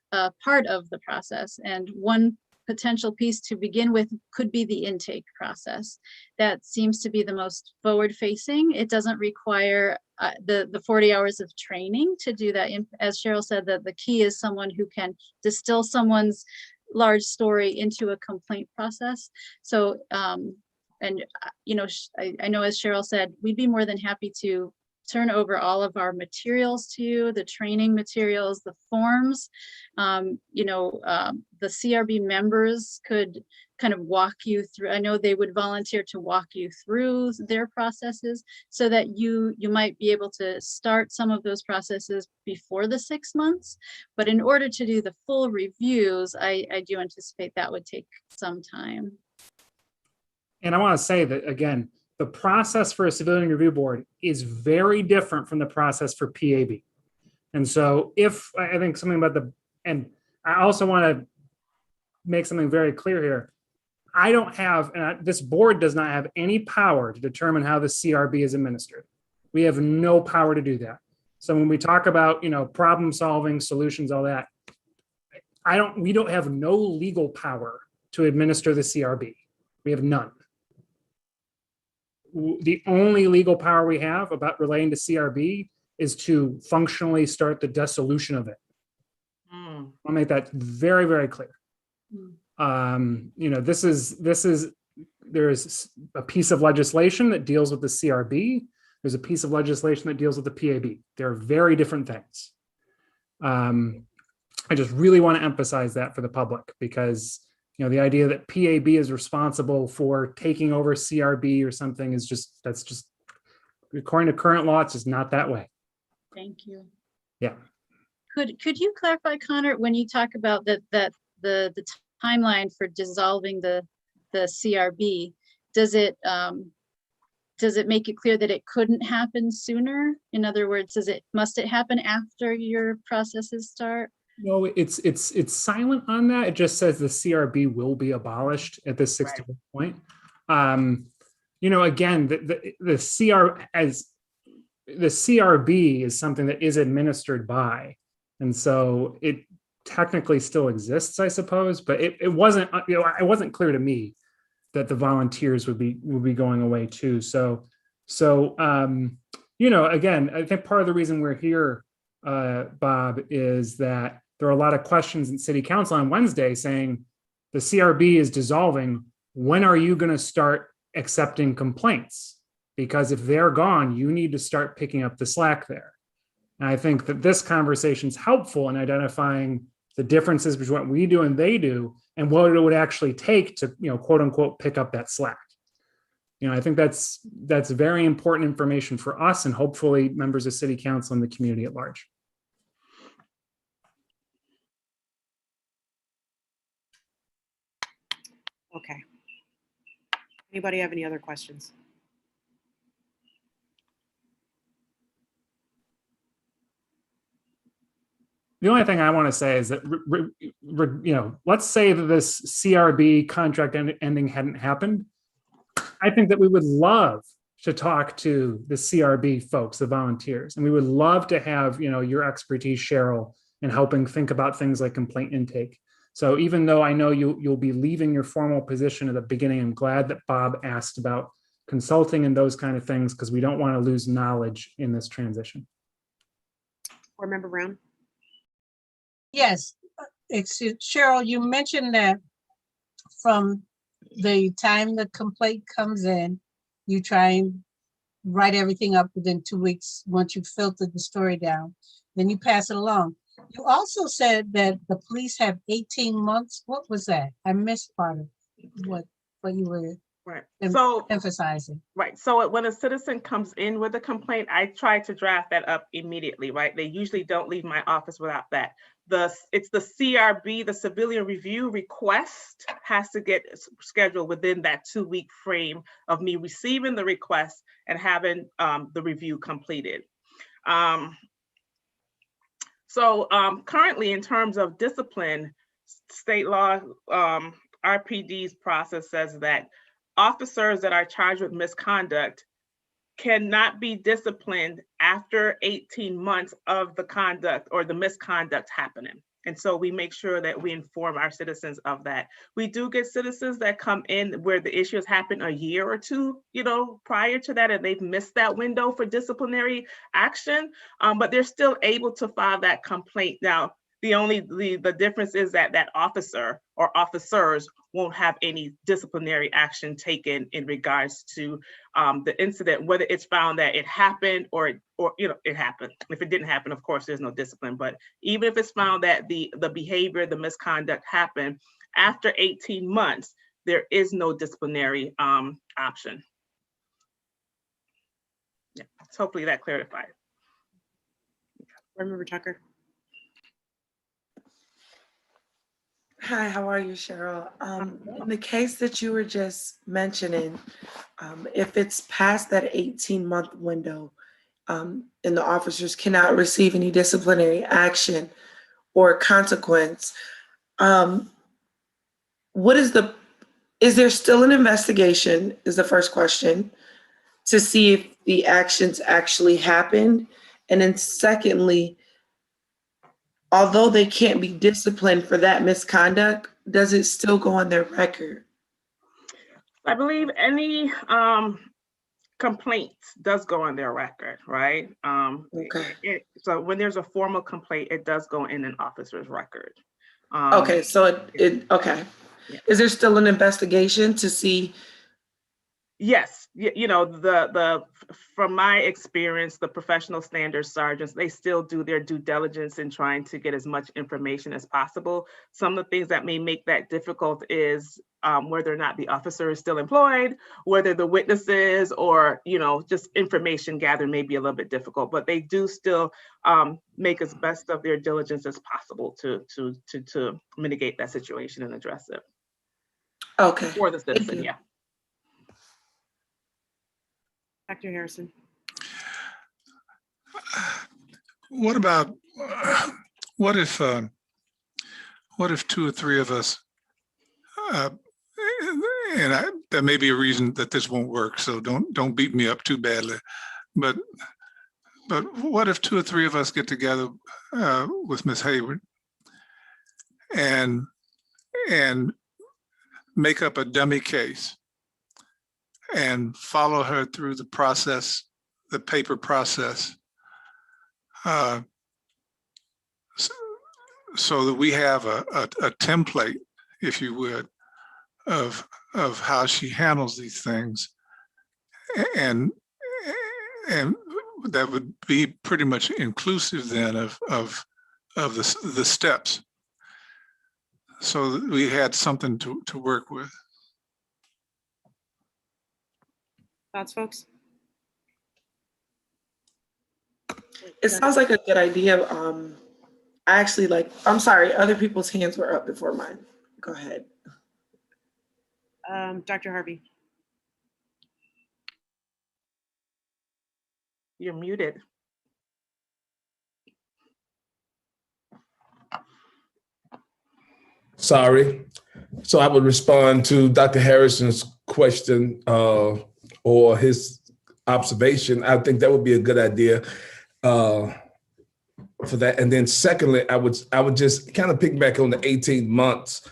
part of the process. And one potential piece to begin with could be the intake process. That seems to be the most forward facing. It doesn't require the 40 hours of training to do that. As Cheryl said, that the key is someone who can distill someone's large story into a complaint process. So, I know as Cheryl said, we'd be more than happy to turn over all of our materials to you, the training materials, the forms. The CRB members could kind of walk you through. I know they would volunteer to walk you through their processes so that you might be able to start some of those processes before the 6 months. But in order to do the full reviews, I do anticipate that would take some time. And I want to say that, again, the process for a civilian review board is very different from the process for PAB. And so I think something about and I also want to make something very clear here. I don't have, this board does not have any power to determine how the CRB is administered. We have no power to do that. So when we talk about, problem solving, solutions, all that, we don't have no legal power to administer the CRB. We have none. The only legal power we have about relating to CRB is to functionally start the dissolution of it. I'll make that very, very clear. There's a piece of legislation that deals with the CRB. There's a piece of legislation that deals with the PAB. They're very different things. I just really want to emphasize that for the public, because the idea that PAB is responsible for taking over CRB or something is that's just according to current law, it's just not that way. Thank you. Yeah. Could you clarify, Connor, when you talk about the timeline for dissolving the CRB, does it make it clear that it couldn't happen sooner? In other words, must it happen after your processes start? No, it's silent on that. It just says the CRB will be abolished at this 60 point. Again, the CRB is something that is administered by, and so it technically still exists, I suppose. But it wasn't, it wasn't clear to me that the volunteers would be going away too. So again, I think part of the reason we're here, Bob, is that there are a lot of questions in City Council on Wednesday saying the CRB is dissolving. When are you going to start accepting complaints? Because if they're gone, you need to start picking up the slack there. And I think that this conversation is helpful in identifying the differences between what we do and they do, and what it would actually take to, quote unquote, pick up that slack. I think that's very important information for us and hopefully members of City Council and the community at large. Okay. Anybody have any other questions? The only thing I want to say is that, let's say that this CRB contract ending hadn't happened. I think that we would love to talk to the CRB folks, the volunteers, and we would love to have, your expertise, Cheryl, in helping think about things like complaint intake. So even though I know you'll be leaving your formal position at the beginning, I'm glad that Bob asked about consulting and those kind of things, because we don't want to lose knowledge in this transition. Board Member Brown? Yes, Cheryl, you mentioned that from the time the complaint comes in, you try and write everything up within 2 weeks once you've filtered the story down, then you pass it along. You also said that the police have 18 months. What was that? I missed part of what you were emphasizing. Right. So when a citizen comes in with a complaint, I try to draft that up immediately, right? They usually don't leave my office without that. It's the CRB, the civilian review request has to get scheduled within that 2-week frame of me receiving the request and having the review completed. Currently, in terms of discipline, state law, RPD's process says that officers that are charged with misconduct cannot be disciplined after 18 months of the conduct or the misconduct happening. And so we make sure that we inform our citizens of that. We do get citizens that come in where the issue has happened a year or two, prior to that, and they've missed that window for disciplinary action, but they're still able to file that complaint. Now, the difference is that that officer or officers won't have any disciplinary action taken in regards to the incident, whether it's found that it happened or it happened. If it didn't happen, of course, there's no discipline. But even if it's found that the behavior, the misconduct happened after 18 months, there is no disciplinary option. Yeah, so hopefully that clarified. Board Member Tucker? Hi, how are you, Cheryl? In the case that you were just mentioning, if it's past that 18-month window and the officers cannot receive any disciplinary action or consequence, is there still an investigation, is the first question, to see if the actions actually happened? And then secondly, although they can't be disciplined for that misconduct, does it still go on their record? I believe any complaint does go on their record, right? Okay. So when there's a formal complaint, it does go in an officer's record. Okay, so okay. Yeah. Is there still an investigation to see? Yes, from my experience, the professional standards sergeants, they still do their due diligence in trying to get as much information as possible. Some of the things that may make that difficult is whether or not the officer is still employed, whether the witnesses or, just information gathered may be a little bit difficult, but they do still make as best of their diligence as possible to mitigate that situation and address it. Okay. For the citizen, yeah. Dr. Harrison? What if 2 or 3 of us, there may be a reason that this won't work, so don't beat me up too badly, but what if 2 or 3 of us get together with Ms. Hayward and make up a dummy case and follow her through the process, the paper process, so that we have a template, if you would, of how she handles these things, and that would be pretty much inclusive then of the steps, so that we had something to work with. Thoughts, folks? It sounds like a good idea. I actually I'm sorry, other people's hands were up before mine. Go ahead. Dr. Harvey. You're muted. Sorry. So I would respond to Dr. Harrison's question or his observation. I think that would be a good idea for that. And then secondly, I would just kind of piggyback on the 18 months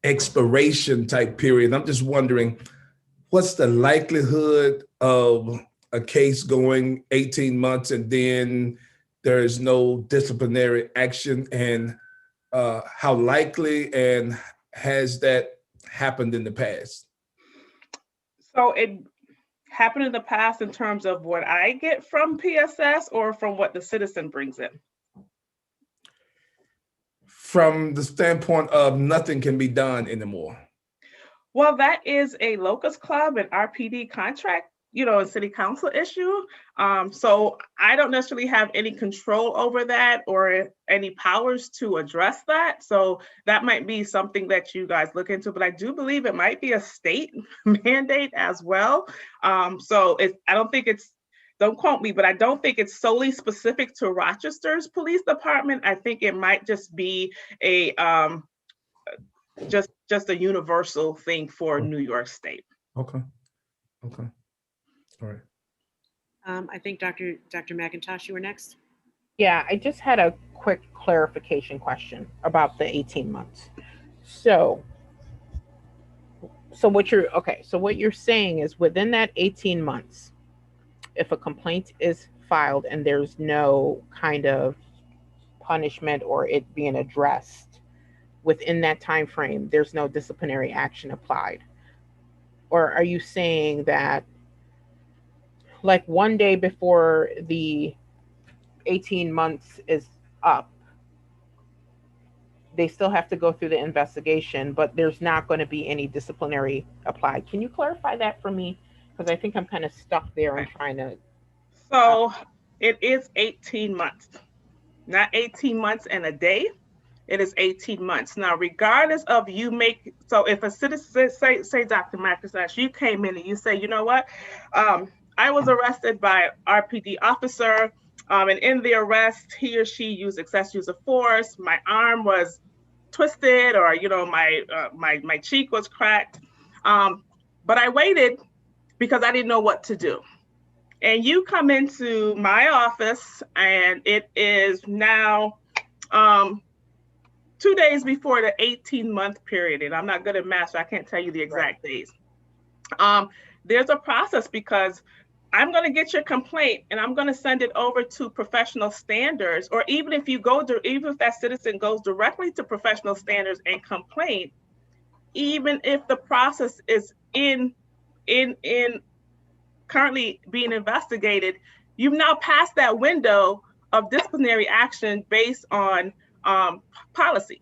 expiration type period. I'm just wondering, what's the likelihood of a case going 18 months and then there is no disciplinary action, and how likely and has that happened in the past? So it happened in the past in terms of what I get from PSS or from what the citizen brings in? From the standpoint of nothing can be done anymore. Well, that is a locust club and RPD contract, a city council issue. So I don't necessarily have any control over that or any powers to address that. So that might be something that you guys look into, but I do believe it might be a state mandate as well. So I don't think it's, don't quote me, but I don't think it's solely specific to Rochester's police department. I think it might just be a just a universal thing for New York State. Okay. All right. I think Dr. McIntosh, you were next. Yeah, I just had a quick clarification question about the 18 months. So what you're saying is within that 18 months, if a complaint is filed and there's no kind of punishment or it being addressed within that time frame, there's no disciplinary action applied? Or are you saying that like one day before the 18 months is up, they still have to go through the investigation, but there's not going to be any disciplinary applied? Can you clarify that for me? Because I think I'm kind of stuck there and trying to. So it is 18 months, not 18 months and a day. It is 18 months. Now, regardless of so if a citizen, say Dr. McIntosh, you came in and you say, you know what, I was arrested by RPD officer, and in the arrest, he or she used excessive use of force. My arm was twisted, or my cheek was cracked, but I waited because I didn't know what to do. And you come into my office, and it is now 2 days before the 18-month period, and I'm not good at math, so I can't tell you the exact days. There's a process, because I'm going to get your complaint and I'm going to send it over to professional standards, or even if that citizen goes directly to professional standards and complaint, even if the process is in currently being investigated, you've now passed that window of disciplinary action based on policy.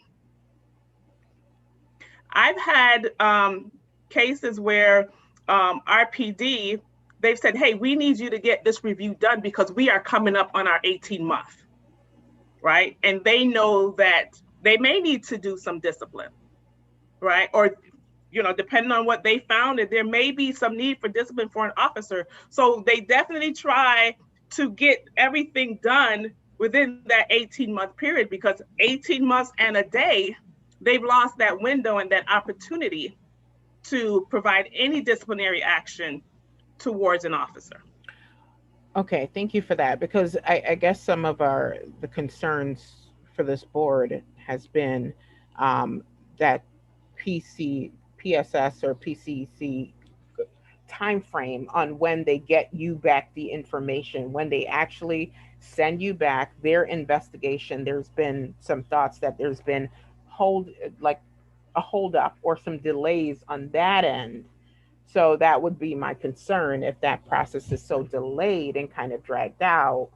I've had cases where RPD, they've said, hey, we need you to get this review done because we are coming up on our 18-month, right? And they know that they may need to do some discipline, right? Or, depending on what they found, that there may be some need for discipline for an officer. So they definitely try to get everything done within that 18-month period, because 18 months and a day, they've lost that window and that opportunity to provide any disciplinary action towards an officer. Okay, thank you for that, because I guess some of the concerns for this board has been that PSS or PCC timeframe on when they get you back the information, when they actually send you back their investigation. There's been some thoughts that there's been a hold up or some delays on that end. So that would be my concern, if that process is so delayed and kind of dragged out,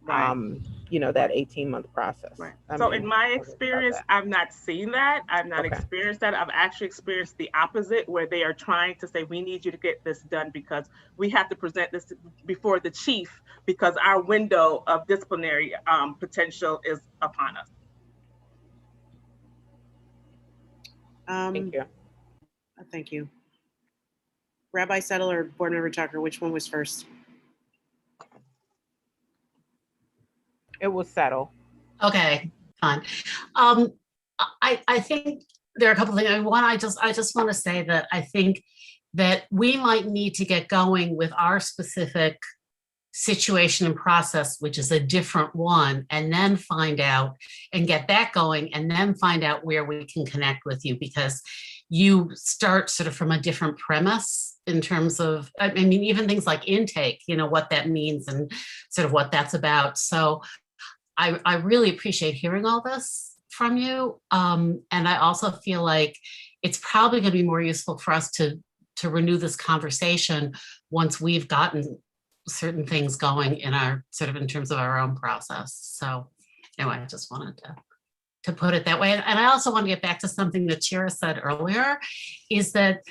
Right. That 18-month process. Right. So in my experience, I've not seen that. I've not experienced that. I've actually experienced the opposite, where they are trying to say, we need you to get this done because we have to present this before the chief because our window of disciplinary potential is upon us. Thank you. Thank you. Rabbi Settle or Board Member Tucker, which one was first? It will settle. Okay, fine. I think there are a couple of things. One, I just want to say that I think that we might need to get going with our specific situation and process, which is a different one, and then find out and get that going, and then find out where we can connect with you, because you start sort of from a different premise in terms of, I mean, even things like intake, you know, what that means and sort of what that's about. So I really appreciate hearing all this from you. And I also feel like it's probably going to be more useful for us to renew this conversation once we've gotten certain things going in our sort of in terms of our own process. So anyway, I just wanted to put it that way. And I also want to get back to something that Shira said earlier, is that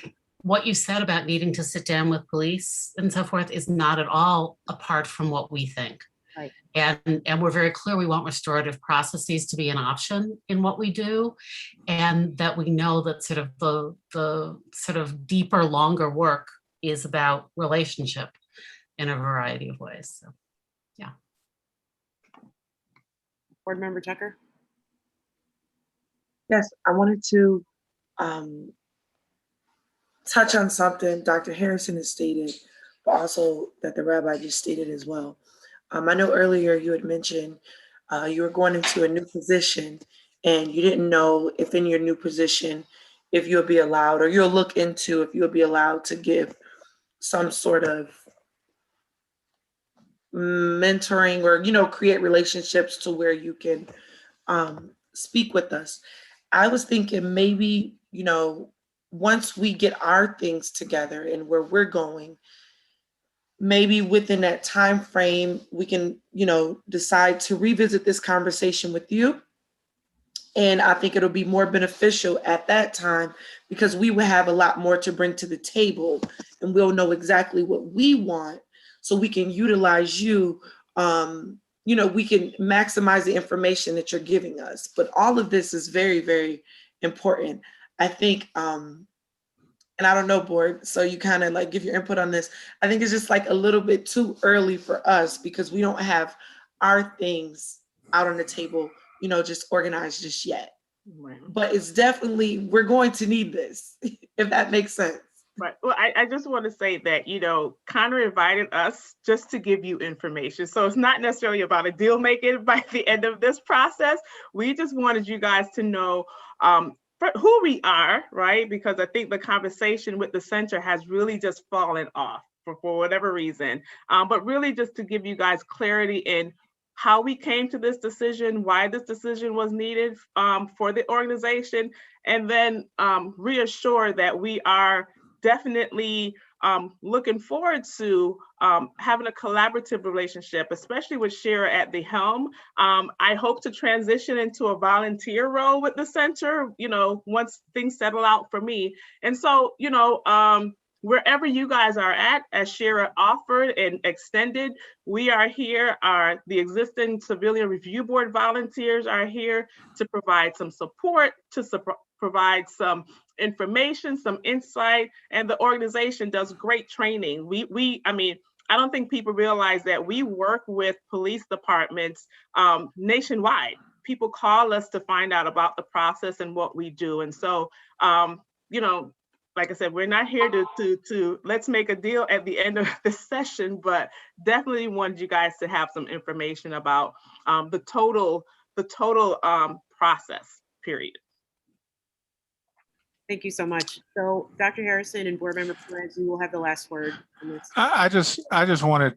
what you said about needing to sit down with police and so forth is not at all apart from what we think. Right. And we're very clear we want restorative processes to be an option in what we do, and that we know that sort of the sort of deeper, longer work is about relationship in a variety of ways. So, yeah. Board Member Tucker? Yes, I wanted to touch on something Dr. Harrison has stated, but also that the rabbi just stated as well. I know earlier you had mentioned you were going into a new position and you didn't know if in your new position, if you'll be allowed, or you'll look into if you'll be allowed to give some sort of mentoring or, you know, create relationships to where you can speak with us. I was thinking maybe, you know, once we get our things together and where we're going, maybe within that time frame, we can, you know, decide to revisit this conversation with you. And I think it'll be more beneficial at that time because we will have a lot more to bring to the table and we'll know exactly what we want so we can utilize you. You know, we can maximize the information that you're giving us. But all of this is very, very important. I think, and I don't know, board, so you kind of like give your input on this. I think it's just like a little bit too early for us because we don't have our things out on the table, you know, just organized just yet. Right. But it's definitely, we're going to need this, if that makes sense. Right. Well, I just want to say that, you know, Connor invited us just to give you information. So it's not necessarily about a deal making by the end of this process. We just wanted you guys to know who we are, right? Because I think the conversation with the center has really just fallen off for whatever reason. But really just to give you guys clarity in how we came to this decision, why this decision was needed for the organization, and then reassure that we are definitely looking forward to having a collaborative relationship, especially with Shira at the helm. I hope to transition into a volunteer role with the center, you know, once things settle out for me. And so, you know, wherever you guys are at, as Shira offered and extended, we are here. The existing Civilian Review Board volunteers are here to provide some support, to provide some information, some insight, and the organization does great training. I mean, I don't think people realize that we work with police departments nationwide. People call us to find out about the process and what we do. And so, you know, like I said, we're not here to let's make a deal at the end of the session, but definitely wanted you guys to have some information about the total process, period. Thank you so much. So Dr. Harrison and Board Member Perez, you will have the last word on this. I just wanted,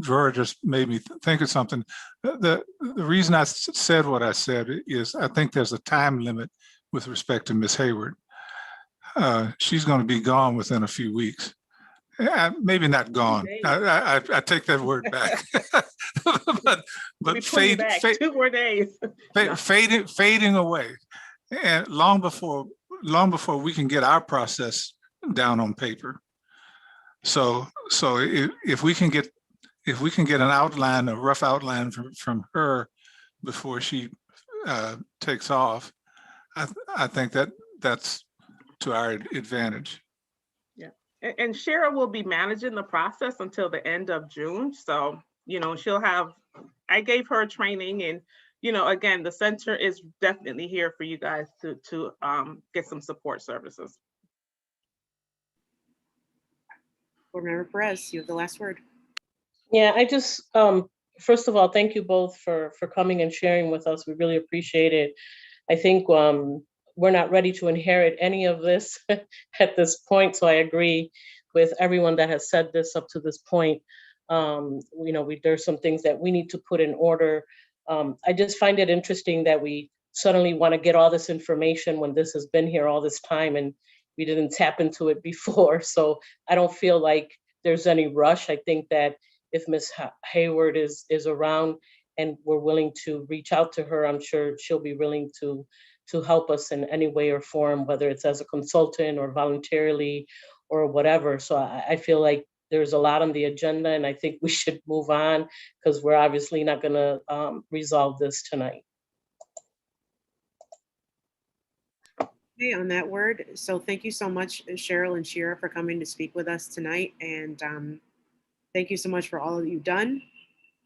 George just made me think of something. The reason I said what I said is I think there's a time limit with respect to Ms. Hayward. She's going to be gone within a few weeks. Maybe not gone. I take that word back. but Two more days. Fading away, and long before we can get our process down on paper. So if we can get an outline, a rough outline from her before she takes off, I think that's to our advantage. And Shara will be managing the process until the end of June. So, she'll have, I gave her training, and, again, the center is definitely here for you guys to get some support services. Board Member Perez, you have the last word. Yeah, I just, first of all, thank you both for coming and sharing with us. We really appreciate it. I think we're not ready to inherit any of this at this point. So I agree with everyone that has said this up to this point. There's some things that we need to put in order. I just find it interesting that we suddenly want to get all this information when this has been here all this time and we didn't tap into it before. So I don't feel like there's any rush. I think that if Ms. Hayward is around and we're willing to reach out to her, I'm sure she'll be willing to help us in any way or form, whether it's as a consultant or voluntarily or whatever. So I feel like there's a lot on the agenda, and I think we should move on because we're obviously not going to resolve this tonight. Okay, on that word. So thank you so much, Cheryl and Shira, for coming to speak with us tonight. And thank you so much for all that you've done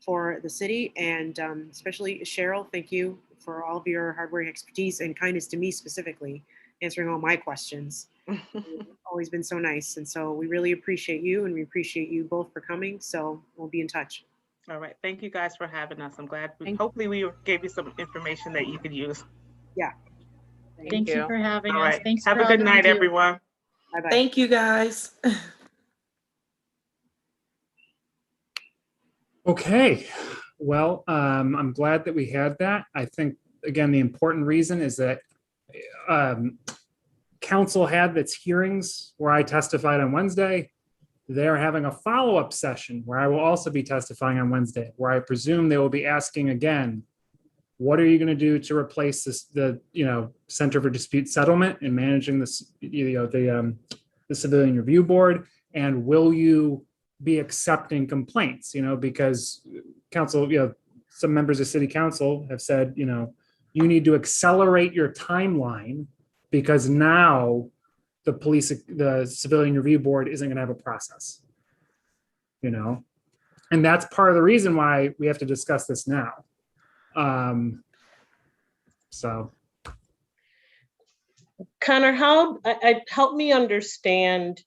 for the city. And especially Cheryl, thank you for all of your hard work, expertise, and kindness to me specifically, answering all my questions. You've always been so nice. And so we really appreciate you, and we appreciate you both for coming. So we'll be in touch. All right. Thank you guys for having us. I'm glad. Hopefully we gave you some information that you could use. Yeah. Thank you for having All us. right. Thanks. Have for a all good that you night, do. everyone. Bye-bye. Thank you, guys. Okay, well, I'm glad that we had that. I think, again, the important reason is that council had its hearings where I testified on Wednesday. They're having a follow-up session where I will also be testifying on Wednesday, where I presume they will be asking again, what are you going to do to replace the Center for Dispute Settlement and managing this, the Civilian Review Board, and will you be accepting complaints? Because council, some members of city council have said, you need to accelerate your timeline because now the Civilian Review Board isn't going to have a process, and that's part of the reason why we have to discuss this now. So Connor, help me understand.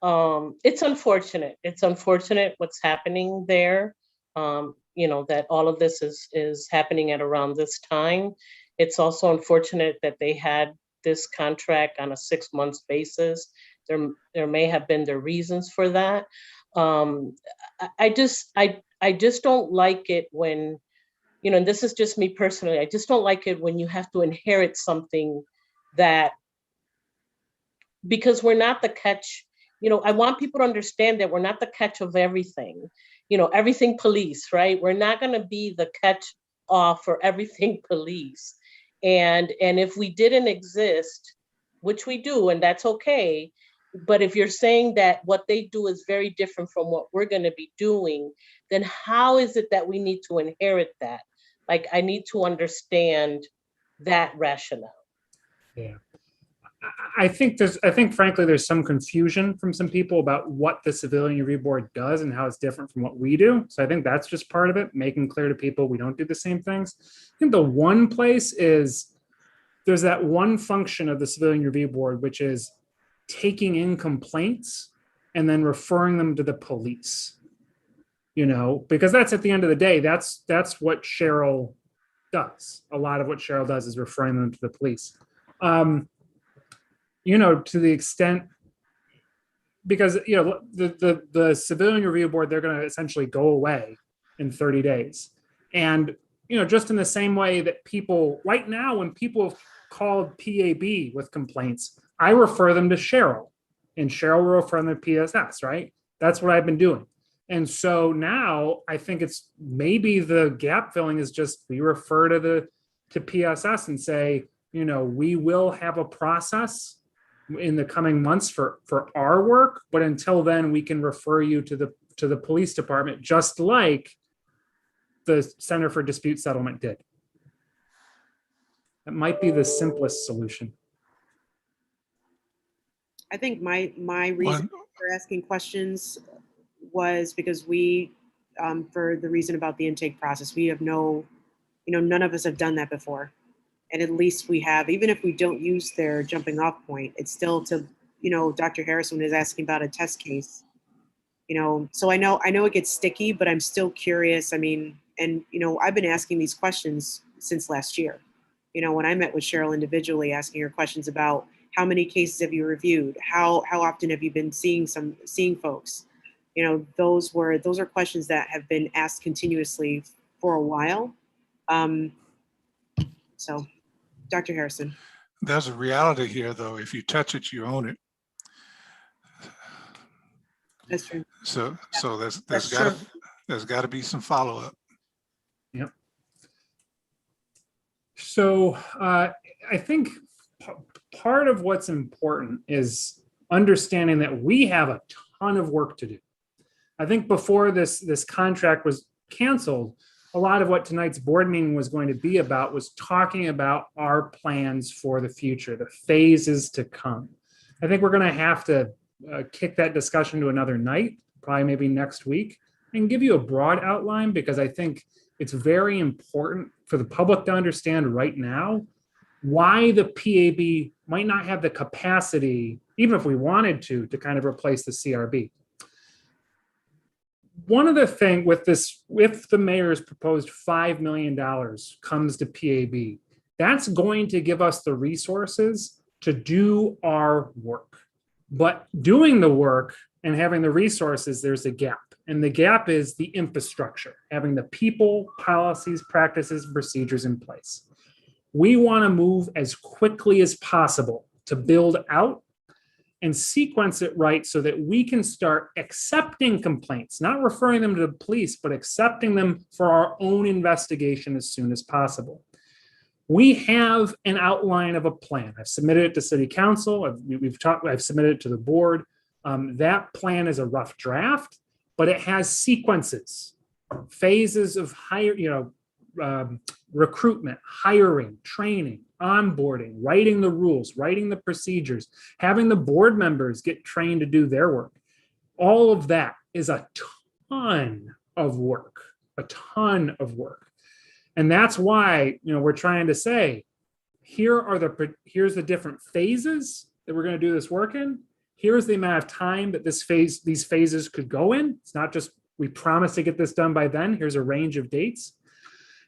It's unfortunate. It's unfortunate what's happening there. That all of this is happening at around this time. It's also unfortunate that they had this contract on a 6 months basis. There may have been their reasons for that. I just don't like it when, and this is just me personally, I just don't like it when you have to inherit something that, because we're not the catch. I want people to understand that we're not the catch of everything, everything police, right? We're not going to be the catch off for everything police. And if we didn't exist, which we do, and that's okay. But if you're saying that what they do is very different from what we're going to be doing, then how is it that we need to inherit that? Like, I need to understand that rationale. yeah. I think frankly, there's some confusion from some people about what the Civilian Review Board does and how it's different from what we do. So I think that's just part of it, making clear to people we don't do the same things. I think the one place is there's that one function of the Civilian Review Board, which is taking in complaints and then referring them to the police, because that's at the end of the day, that's what Cheryl does. A lot of what Cheryl does is referring them to the police. To the extent, because, the Civilian Review Board, they're going to essentially go away in 30 days. And, just in the same way that people right now, when people have called PAB with complaints, I refer them to Cheryl and Cheryl will refer them to PSS, right? That's what I've been doing. And so now I think it's maybe the gap filling is just we refer to PSS and say, we will have a process in the coming months for our work, but until then we can refer you to the police department, just like the Center for Dispute Settlement did. That might be the simplest solution. I think my reason for asking questions was because we, for the reason about the intake process, we have no, none of us have done that before. And at least we have, even if we don't use their jumping off point, it's still to, Dr. Harrison is asking about a test case. So I know it gets sticky, but I'm still curious. I mean, and I've been asking these questions since last year. When I met with Cheryl individually, asking her questions about how many cases have you reviewed, how often have you been seeing folks. Those are questions that have been asked continuously for a while. So, Dr. Harrison. There's a reality here, though. If you touch it, you own it. That's true. So there's That's got to be some follow-up. Yep. So I think part of what's important is understanding that we have a ton of work to do. I think before this contract was canceled, a lot of what tonight's board meeting was going to be about was talking about our plans for the future, the phases to come. I think we're going to have to kick that discussion to another night, probably maybe next week, and give you a broad outline, because I think it's very important for the public to understand right now why the PAB might not have the capacity, even if we wanted to kind of replace the CRB. One of the things with this, if the mayor's proposed $5 million comes to PAB, that's going to give us the resources to do our work. But doing the work and having the resources, there's a gap. And the gap is the infrastructure, having the people, policies, practices, procedures in place. We want to move as quickly as possible to build out and sequence it right so that we can start accepting complaints, not referring them to the police, but accepting them for our own investigation as soon as possible. We have an outline of a plan. I've submitted it to City Council. I've submitted it to the board. That plan is a rough draft, but it has sequences, phases of recruitment, hiring, training, onboarding, writing the rules, writing the procedures, having the board members get trained to do their work. All of that is a ton of work, a ton of work. And that's why, we're trying to say, here's the different phases that we're going to do this work in. Here's the amount of time that these phases could go in. It's not just, we promise to get this done by then. Here's a range of dates.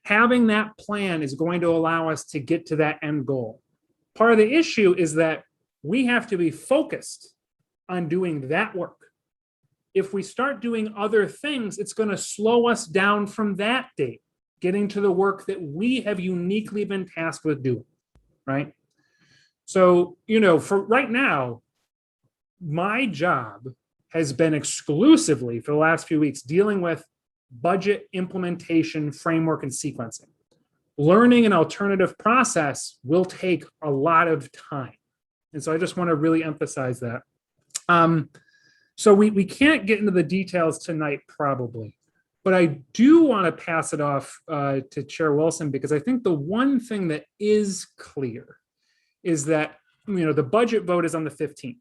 Having that plan is going to allow us to get to that end goal. Part of the issue is that we have to be focused on doing that work. If we start doing other things, it's going to slow us down from that date, getting to the work that we have uniquely been tasked with doing, right? So, for right now, my job has been exclusively for the last few weeks dealing with budget implementation, framework, and sequencing. Learning an alternative process will take a lot of time. And so I just want to really emphasize that. So we can't get into the details tonight, probably, but I do want to pass it off to Chair Wilson, because I think the one thing that is clear is that, the budget vote is on the 15th.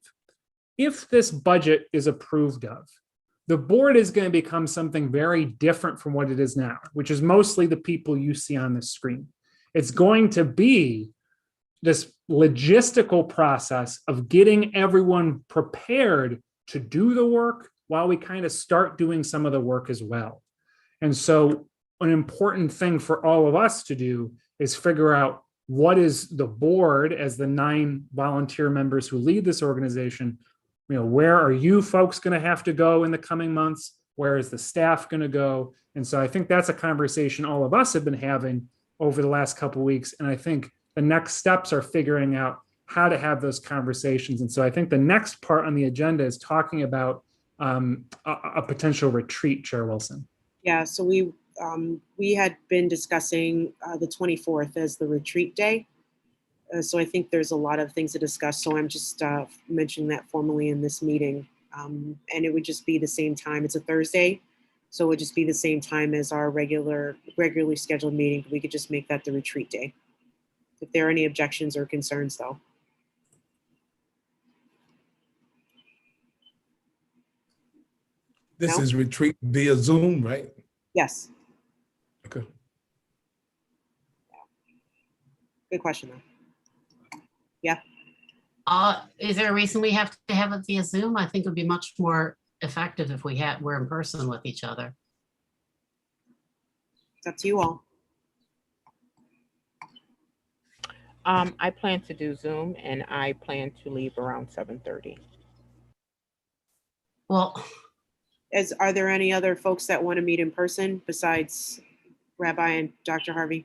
If this budget is approved of, the board is going to become something very different from what it is now, which is mostly the people you see on the screen. It's going to be this logistical process of getting everyone prepared to do the work while we kind of start doing some of the work as well. And so an important thing for all of us to do is figure out what is the board, as the 9 volunteer members who lead this organization, where are you folks going to have to go in the coming months? Where is the staff going to go? And so I think that's a conversation all of us have been having over the last couple of weeks. And I think the next steps are figuring out how to have those conversations. And so I think the next part on the agenda is talking about a potential retreat, Chair Wilson. Yeah, so we had been discussing the 24th as the retreat day. So I think there's a lot of things to discuss. So I'm just mentioning that formally in this meeting. And it would just be the same time. It's a Thursday, so it would just be the same time as our regularly scheduled meeting. We could just make that the retreat day. If there are any objections or concerns, though. This No? is retreat via Zoom, right? Yes, Okay. good question though. Is there a reason we have to have it via Zoom? I think it would be much more effective if we're in person with each other. It's up to you all. I plan to do Zoom and I plan to leave around 7:30. Well, Are there any other folks that want to meet in person besides Rabbi and Dr. Harvey?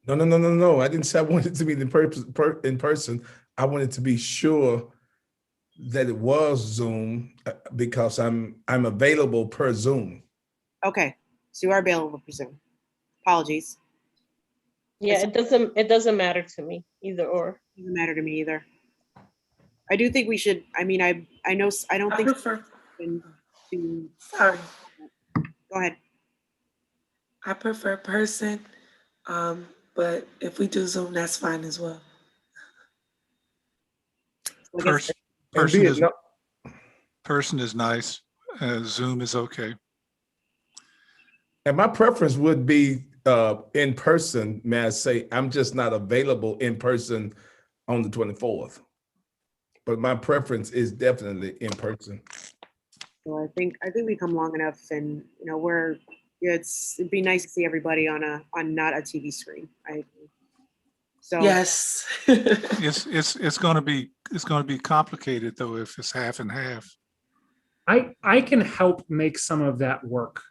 No. I didn't say I wanted to be in person. I wanted to be sure that it was Zoom because I'm available per Zoom. Okay, so you are available for Zoom. Apologies. Yeah, it doesn't matter to me, either or. Doesn't matter to me either. I do think we should, I mean, I know, I don't I think. prefer, To, sorry, go ahead. I prefer person, but if we do Zoom, that's fine as well. So I guess- Person is nice. Zoom is okay. And my preference would be in person, may I say. I'm just not available in person on the 24th. But my preference is definitely in person. So I think we come long enough, and you know, it'd be nice to see everybody on not a TV screen. I agree. So Yes. It's going to be complicated though if it's half and half. I can help make some of that work.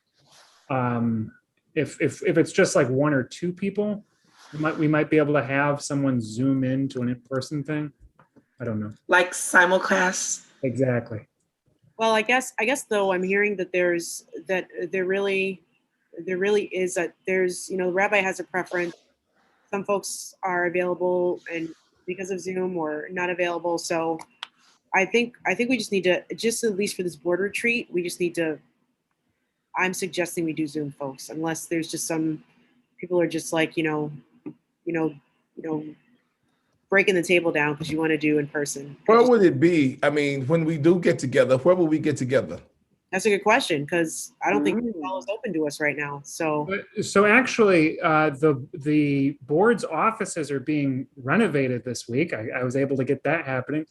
If it's just like one or two people, we might be able to have someone zoom in to an in-person thing. I don't know. Like simulcast. Exactly. well, I guess though I'm hearing that there really is there's, you know, the rabbi has a preference. Some folks are available and because of Zoom or not available. So I think we just need to, just at least for this board retreat, we just need to, I'm suggesting we do Zoom, folks, unless there's just some people are just like, you know, breaking the table down because you want to do in person. Where would it be? I mean, when we do get together, where will we get together? That's a good question because I don't think all is open to us right now. So So actually, the board's offices are being renovated this week. I was able to get that happening.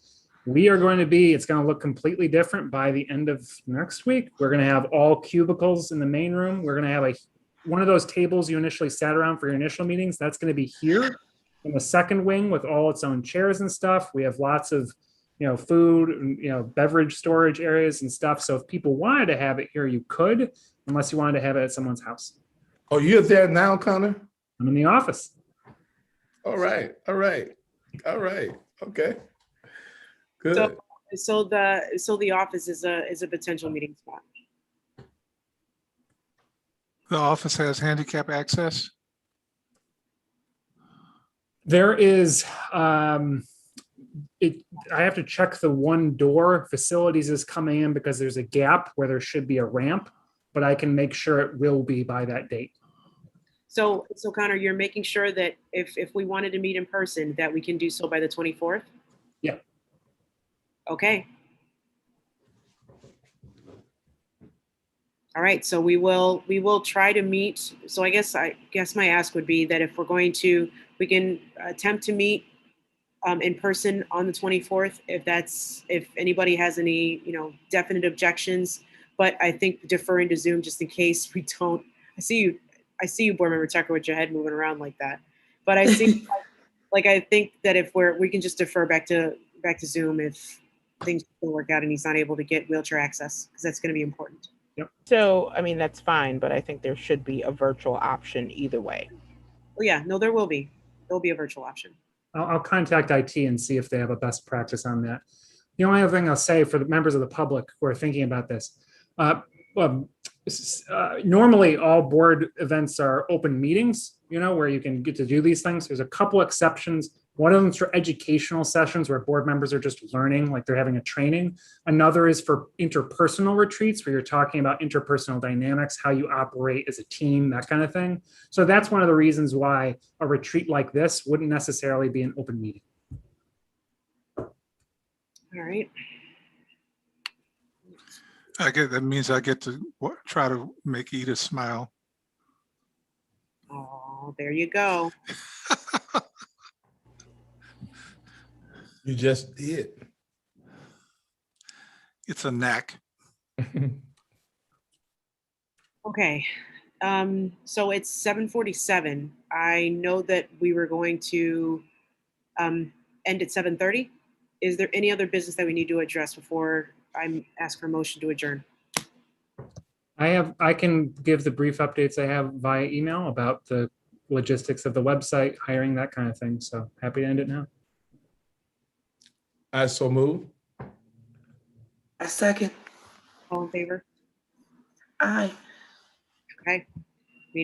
It's going to look completely different by the end of next week. We're going to have all cubicles in the main room. We're going to have one of those tables you initially sat around for your initial meetings. That's going to be here in the second wing with all its own chairs and stuff. We have lots of, food and, beverage storage areas and stuff. So if people wanted to have it here, you could, unless you wanted to have it at someone's house. Oh, you're there now, Connor? I'm in the office. All right. Okay. Good. So the office is a potential meeting spot. The office has handicap access. There is, I have to check the one door. Facilities is coming in because there's a gap where there should be a ramp, but I can make sure it will be by that date. So Connor, you're making sure that if we wanted to meet in person, that we can do so by the 24th? Yeah. Okay. All right, so we will try to meet. So I guess my ask would be that if we can attempt to meet in person on the 24th, if anybody has any, definite objections, but I think deferring to Zoom just in case we don't. I see you, Board Member Tucker, with your head moving around like that. But I see, I think that if we can just defer back to Zoom if things don't work out and he's not able to get wheelchair access, because that's going to be important. Yep. So, I mean, that's fine, but I think there should be a virtual option either way. Oh yeah, no, there will be. There'll be a virtual option. I'll contact IT and see if they have a best practice on that. The only other thing I'll say for the members of the public who are thinking about this, normally all board events are open meetings, where you can get to do these things. There's a couple exceptions. One of them is for educational sessions where board members are just learning, like they're having a training. Another is for interpersonal retreats where you're talking about interpersonal dynamics, how you operate as a team, that kind of thing. So that's one of the reasons why a retreat like this wouldn't necessarily be an open meeting. All right. That means I get to try to make Edith smile. Oh, there you go. You just did. It's a knack. Okay, so it's 7:47. I know that we were going to end at 7:30. Is there any other business that we need to address before I ask for a motion to adjourn? I can give the brief updates I have via email about the logistics of the website, hiring, that kind of thing. So happy to end it now. I so move. I second. All in favor? Aye. Okay.